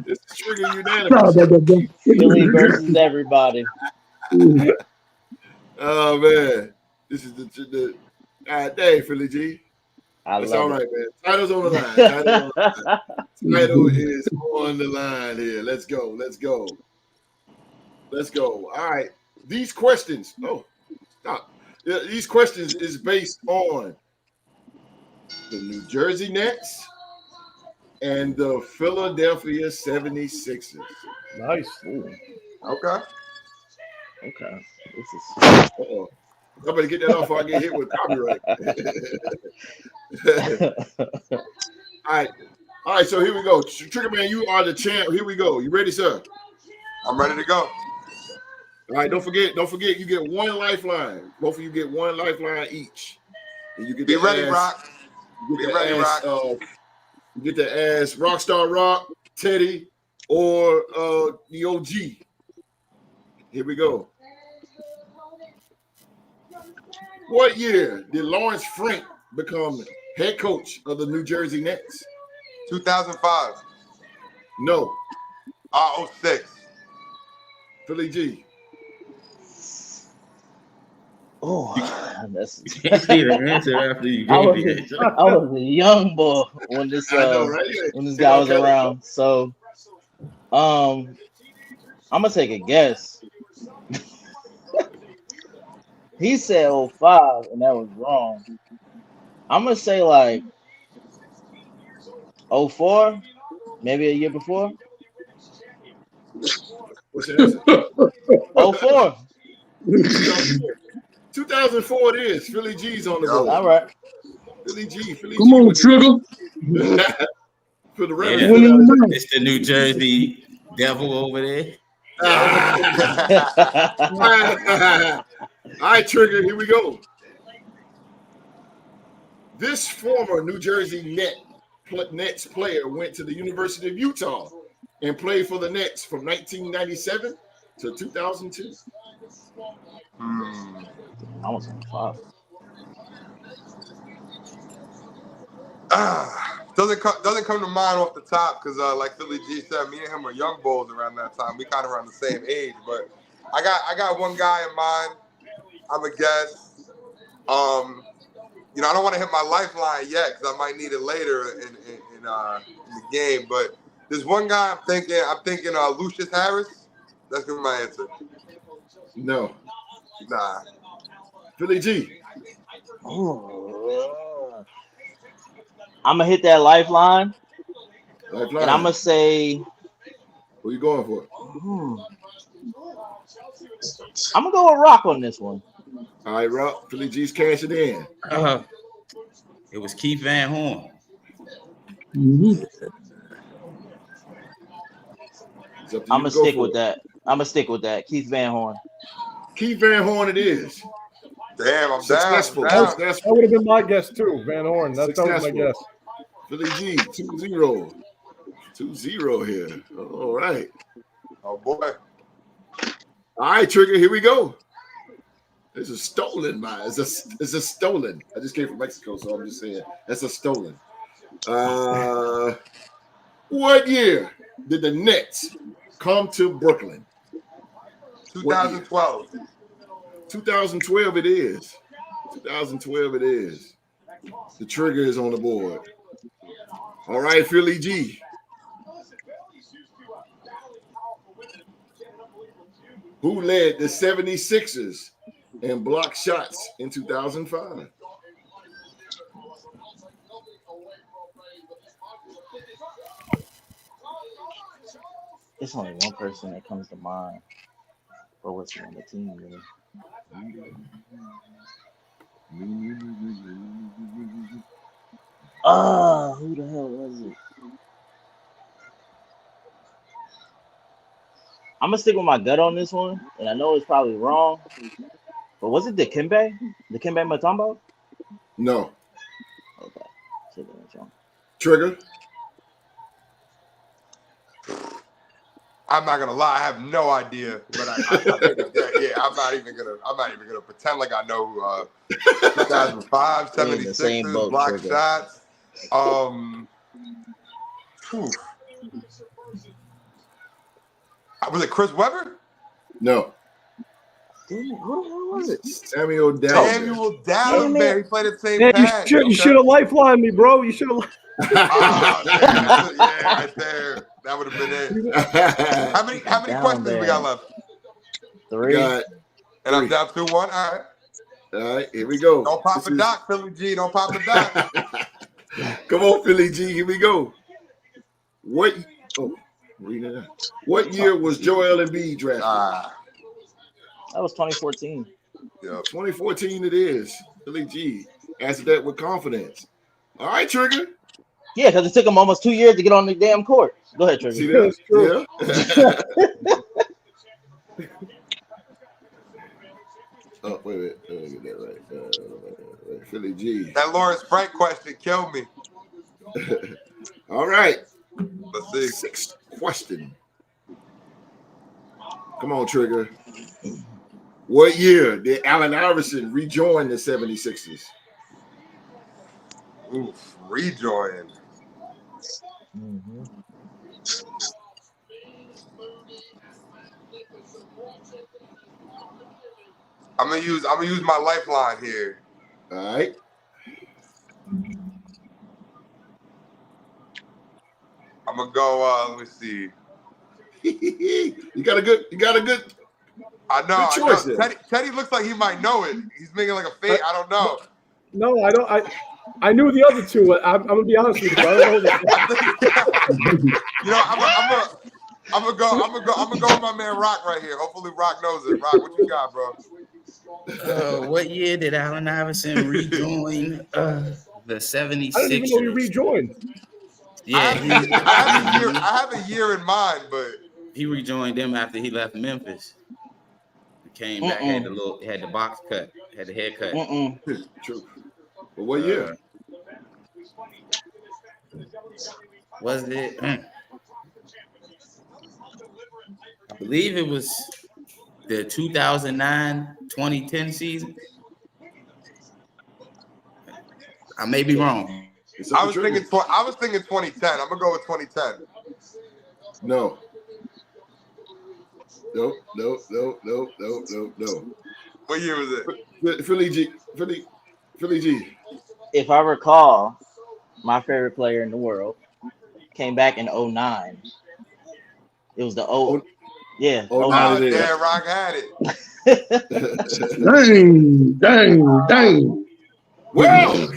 It's Trigger unanimous. Philly versus everybody. Oh man, this is the day, Philly G. It's all right, man. Title's on the line. Title is on the line here. Let's go. All right. These questions. Oh, stop. These questions is based on the New Jersey Nets and the Philadelphia 76ers. Nice. Okay. This is I better get that off before I get hit with copyright. All right. So here we go. Trigger Man, you are the champ. Here we go. You ready, sir? I'm ready to go. All right. Don't forget. You get one lifeline. Both of you get one lifeline each. And you get Be ready, Rock. You get to ask Rockstar Rock, Teddy, or the OG. Here we go. What year did Lawrence Frank become head coach of the New Jersey Nets? 2005. No. 06. Philly G. Oh, that's. The answer after you I gave was, it. I was a young boy when this when this guy was around. So, I'm gonna take a guess. He said 05, and that was wrong. I'm gonna say like 04, maybe a year before. What's the answer? 04. 2004 it is. Philly G's on the board. All right. Philly G. Come on, Trigger. For the rest Yeah. of It's the New Jersey devil over there. All right, Trigger, here we go. This former New Jersey Nets player went to the University of Utah and played for the Nets from 1997 to 2002. I was on top. Doesn't come to mind off the top because, like Philly G said, me and him were young bulls around that time. We kind of around the same age, but I got one guy in mind. I'm a guess. I don't want to hit my lifeline yet because I might need it later in the game. But there's one guy I'm thinking Lucius Harris. That's gonna be my answer. No. Nah. Philly G. I'm gonna hit that lifeline. And I'm gonna say. What are you going for? I'm gonna go with Rock on this one. All right, Rock. Philly G's cashing in. It was Keith Van Horn. Mm-hmm. I'm gonna stick with that. Keith Van Horn. Keith Van Horn it is. Damn, I'm successful. down. That would have been my guess too, Van Horn. That was my guess. Philly G, 2-0. 2-0 here. All right. Oh boy. All right, Trigger, here we go. It's a stolen by. It's a stolen. I just came from Mexico, so I'm just saying that's a stolen. What year did the Nets come to Brooklyn? 2012. 2012 it is. 2012 it is. The Trigger is on the board. All right, Philly G. Who led the 76ers in block shots in 2005? There's only one person that comes to mind. But what's on the team, really? Who the hell was it? I'm gonna stick with my gut on this one, and I know it's probably wrong. But was it Dikembe Mutombo? No. Okay. Trigger. I'm not gonna lie, I have no idea, but I think I'm not even gonna pretend like I know 2005, 76 block Trigger. shots. Was it Chris Webber? No. Who the hell was it? Samuel Dallenberg. He played at St. Yeah, Pat. you should have lifelined me, bro. You should have. Yeah, right there. That would have been it. How many questions we got left? 3. And I'm down 2-1. All right. All right, here we go. Don't pop a doc, Philly G. Don't pop a doc. Come on, Philly G. Here we go. What year was Joel Embiid drafted? That was 2014. Yeah. 2014 it is. Philly G. Answered that with confidence. All right, Trigger. Yeah, because it took him almost 2 years to get on the damn court. Go ahead, Trigger. See that? Yeah. Oh, wait. Let me get that right. Philly G. That Lawrence Frank question killed me. All right. Let's see. Sixth question. Come on, Trigger. What year did Allen Iverson rejoin the 76ers? Oof, rejoin. Mm-hmm. I'm gonna use my lifeline here. All right. I'm gonna go. Let me see. You got a good. I know. Good choice. Teddy looks like he might know it. He's making like a fake. I don't know. No, I don't. I knew the other two. I'm gonna be honest with you. I don't know You know, I'm gonna go with my man Rock right here. Hopefully Rock knows it. Rock, what you got, bro? What year did Allen Iverson rejoin the 76ers? I didn't even know he rejoined. Yeah, I have a year in mind, but he rejoined them after he left Memphis. He came back, had the box cut, had the haircut. True. But what year? Was it? I believe it was the 2009-2010 season. I may be wrong. I was thinking 2010. I'm gonna go with 2010. No. Nope. What year was it? Philly G. If I recall, my favorite player in the world came back in 09. It was the yeah. Yeah, Rock had it. Dang. Well,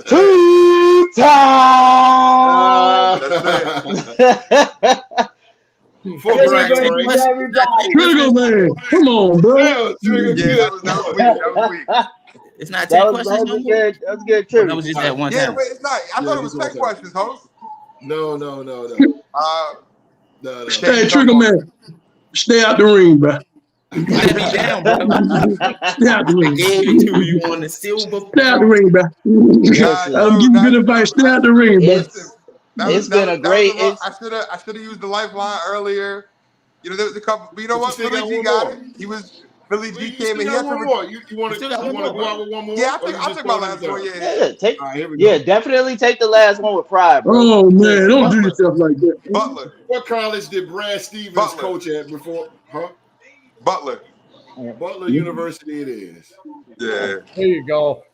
2 times. Trigger man, come on, bro. That was weak. It's not 10 questions no more. That was good trivia. That was just that one Yeah, time. wait, it's not. I thought it was 10 questions, host. No. No. Hey, Trigger man, stay out the ring, bro. You let me down, bro. Stay out the I ring. gave it to you on the silver. Stay out the ring, bro. I'll give you good advice. Stay out the ring, bro. It's been a great. I should have used the lifeline earlier. You know, there was a couple. But you know what? Philly G got it. Philly G came in here. You want to go out with one more? Yeah, I'll take my last one. Yeah, definitely take the last one with pride, bro. Oh man, don't do yourself like that. Butler. What college did Brad Stevens coach at before? Huh? Butler University it is. Yeah. There you go.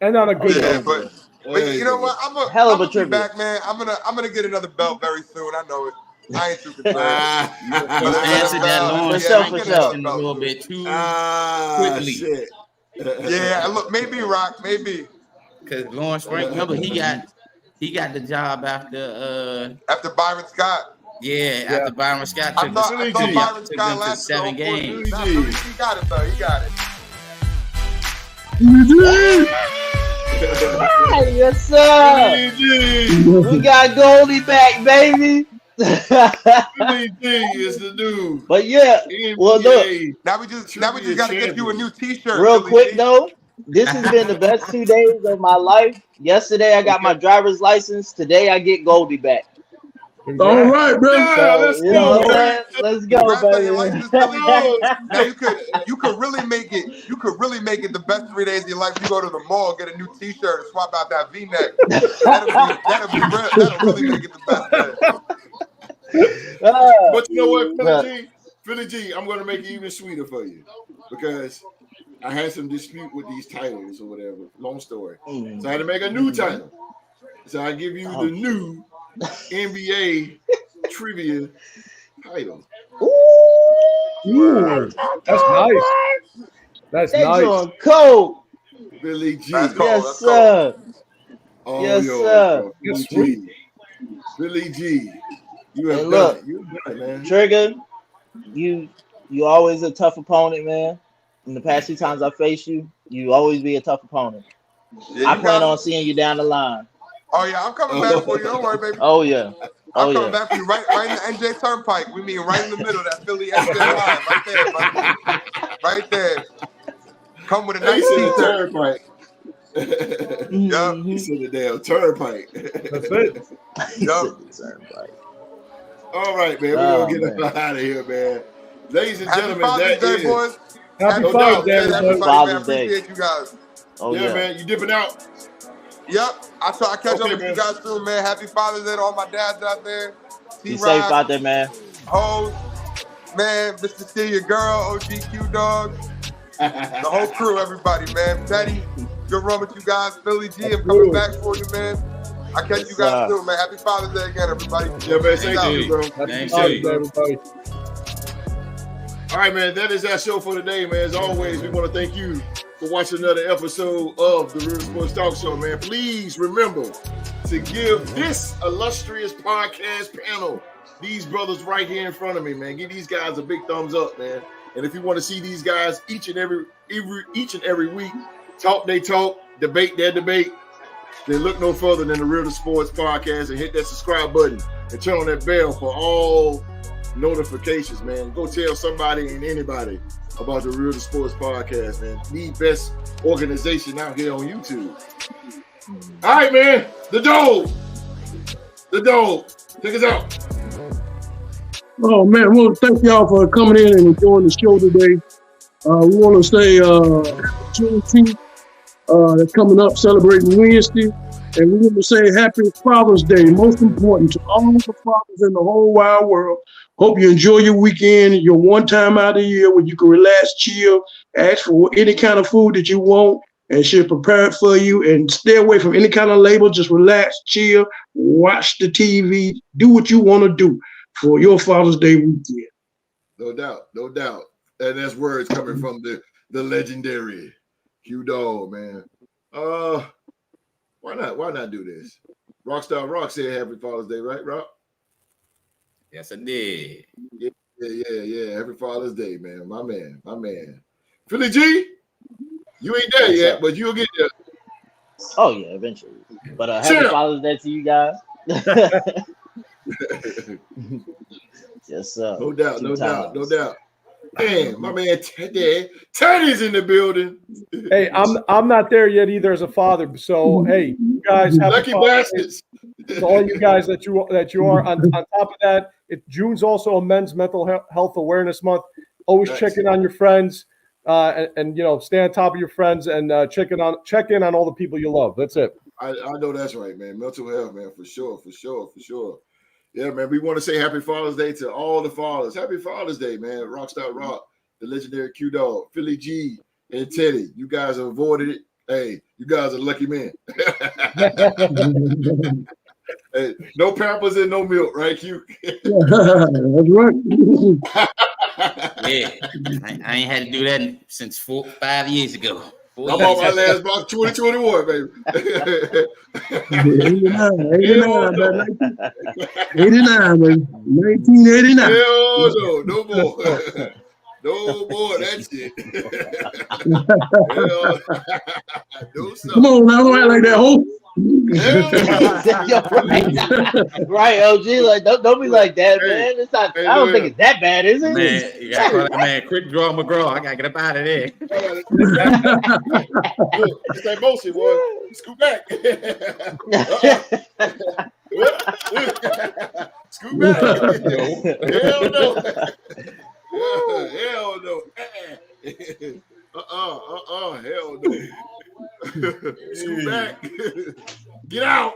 And on a good note. But you know what? I'm gonna be back, man. I'm gonna get another belt very soon. I know it. I ain't too concerned. Answered that Lawrence question a little bit too quickly. Shit. Yeah, look, maybe Rock, maybe. Because Lawrence Frank, remember he got the job after Byron Scott. Yeah, after Byron Scott I took thought Byron Scott them to last 7 games. He got it though. He got it. Yes, sir. We got Goldie back, baby. Philly G is the dude. But yeah, well, look. Now we just gotta get you a new T-shirt. Real quick though, this has been the best 2 days of my life. Yesterday I got my driver's license. Today I get Goldie back. All right, bro. Yeah, let's go. Let's go, baby. Now you could really make it. You could really make it the best 3 days of your life. You go to the mall, get a new T-shirt, and swap out that V-neck. That'll really make it the best day. But you know what, Philly G, I'm going to make it even sweeter for you because I had some dispute with these titles or whatever. Long story. So I had to make a new title. So I give you the new NBA trivia title. Ooh, that's nice. That's nice. Cold. Philly G. Yes, sir. Oh, yes, sir. That's sweet. Philly G. You have done it. You done it, man. Trigger, you always a tough opponent, man. In the past 2 times I faced you, you always be a tough opponent. Yeah, I plan on seeing you down the line. Oh yeah, I'm coming back for you. Don't worry, baby. Oh yeah. I'm coming back for you right in the NJ Turnpike. We mean right in the middle of that Philly NJ line, right there, buddy. Right there. Come with a nice T-shirt. Turnpike. Yup. He said the damn turnpike. That's it. Yup. All right, man. We're gonna get out of here, man. Ladies and gentlemen, Father's Day, boys. Happy Father's Day, everybody, Father's man. Appreciate you guys. Oh yeah, man. You dipping out? Yep. I'll catch up with you guys soon, man. Happy Father's Day to all my dads out there. Be safe out there, man. Hoes, man, Mr. C, your girl, OGQ dog. The whole crew, everybody, man. Teddy, good run with you guys. Philly G, I'm coming back for you, man. I'll catch you guys soon, man. Happy Father's Day again, everybody. Yeah, man. Thank you, bro. Thank you, everybody. All right, man. That is our show for today, man. As always, we want to thank you for watching another episode of the Real Sports Talk Show, man. Please remember to give this illustrious podcast panel, these brothers right here in front of me, man. Give these guys a big thumbs up, man. And if you want to see these guys each and every week, talk they talk, debate their debate, then look no further than the Real Sports Podcast and hit that subscribe button and turn on that bell for all notifications, man. Go tell somebody and anybody about the Real to Sports podcast, man. The best organization out here on YouTube. All right, man. The Dog. Take us out. Oh man, well, thank y'all for coming in and enjoying the show today. We want to say Juneteenth that's coming up, celebrating Wednesday. And we want to say Happy Father's Day, most important to all the fathers in the whole wide world. Hope you enjoy your weekend, your one time out of the year where you can relax, chill, ask for any kind of food that you want, and she'll prepare it for you. And stay away from any kind of label. Just relax, chill, watch the TV, do what you want to do for your Father's Day weekend. No doubt. And that's words coming from the legendary Q Dog, man. Why not do this? Rockstar Rock said Happy Father's Day, right, Rock? Yes, I did. Yeah. Happy Father's Day, man. My man. Philly G, you ain't there yet, but you'll get there. Oh yeah, eventually. But Happy Father's Day to you guys. Yes, sir. No doubt. Man, my man Teddy's in the building. Hey, I'm not there yet either as a father. So hey, you guys have lucky bastards. To all you guys that you are on top of that, June's also a Men's Mental Health Awareness Month. Always check in on your friends, and stay on top of your friends and check in on all the people you love. That's it. I know that's right, man. Mental health, man, for sure. Yeah, man, we want to say Happy Father's Day to all the fathers. Happy Father's Day, man. Rockstar Rock, the legendary Q Dog, Philly G, and Teddy. You guys have avoided it. Hey, you guys are lucky men. Hey, no Pampers and no milk, right, Q? That's right. Yeah, I ain't had to do that since 5 years ago. I'm on my last box 2021, baby. 89, baby. 1989. Hell no more. No more that shit. Come on, now don't act like that, ho. Right, OG. Like, don't be like that, man. It's not. I don't think it's that bad, is it? Man, you gotta man, quick draw McGraw. I gotta get up out of there. It's that motion, boy. Scoot back. Scoot back. Hell no. Hell no. Hell no. Scoot back. Get out.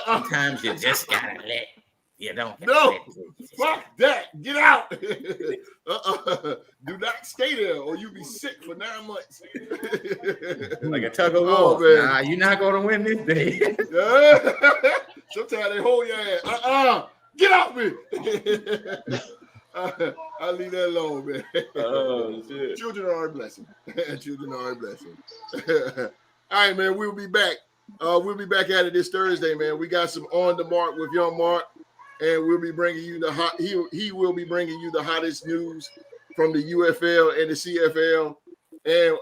Sometimes you just gotta let. You don't. No. Fuck that. Get out. Do not stay there or you'll be sick for 9 months. Like a tug of war. Oh, man. Nah, you're not gonna win this day. Sometimes they hold your ass. Get out me. I'll leave that alone, man. Oh, shit. Children are a blessing. All right, man. We'll be back. We'll be back at it this Thursday, man. We got some On the Mark with Young Mark, and we'll be bringing you he will be bringing you the hottest news from the UFL and the CFL, and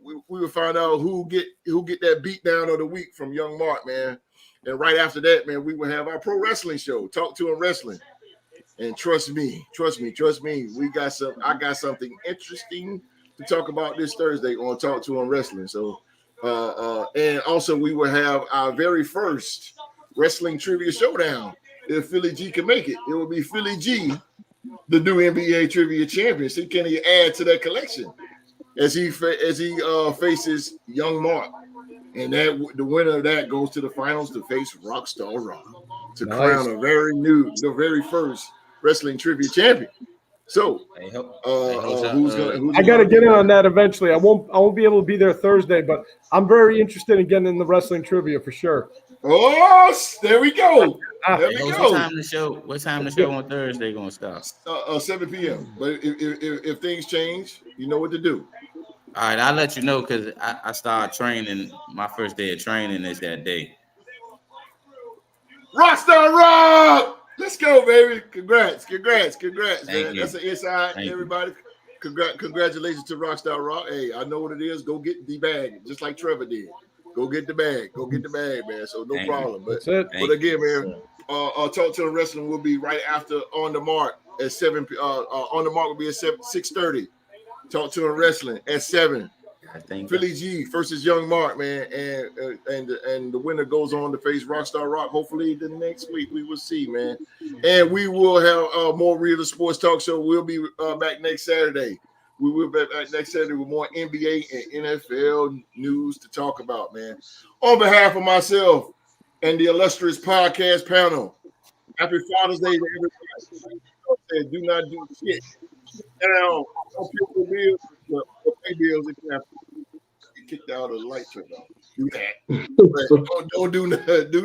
we will find out who get that beat down of the week from Young Mark, man. And right after that, man, we will have our pro wrestling show, Talk to Him Wrestling. And trust me, I got something interesting to talk about this Thursday on Talk to Him Wrestling. So, and also we will have our very first wrestling trivia showdown. If Philly G can make it, it will be Philly G, the new NBA trivia champion. So can he add to that collection as he faces Young Mark, and that the winner of that goes to the finals to face Rockstar Rock to crown the very first wrestling trivia champion. So, who's I got to get in on that eventually. I won't be able to be there Thursday, but I'm very interested in getting in the wrestling trivia for sure. Oh, there we go. There we go. What time the show on Thursday gonna start? 7 p.m. But if things change, you know what to do. All right, I'll let you know because I started training. My first day of training is that day. Rockstar Rock! Let's go, baby. Congrats, man. That's an inside, everybody. Congratulations to Rockstar Rock. Hey, I know what it is. Go get the bag, just like Trevor did. Go get the bag. Go get the bag, man. So no problem. But, That's it. but again, man, Talk to the Wrestling will be right after On the Mark at 7. On the Mark will be at 6:30. Talk to the Wrestling at 7. Philly G versus Young Mark, man, and the winner goes on to face Rockstar Rock. Hopefully, the next week we will see, man, and we will have more Real Sports Talk Show. We'll be back next Saturday. We will be back next Saturday with more NBA and NFL news to talk about, man. On behalf of myself and the illustrious podcast panel, happy Father's Day to everybody. Do not do shit. Now, don't pay bills. Pay bills if you have to get kicked out of the light turned off. Do that. don't do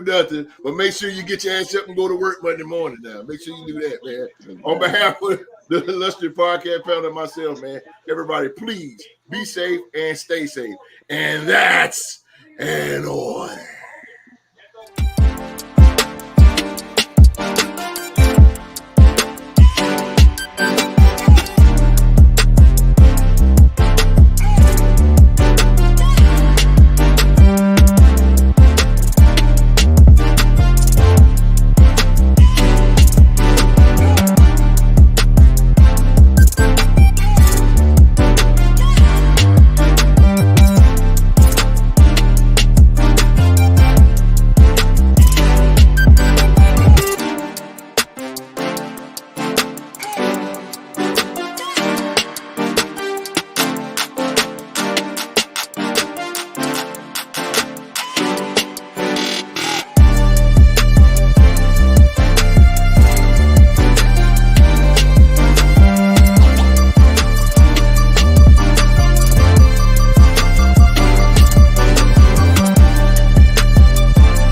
nothing. But make sure you get your ass up and go to work Monday morning now. Make sure you do that, man. On behalf of the illustrious podcast panel and myself, man, everybody, please be safe and stay safe. And that's an order.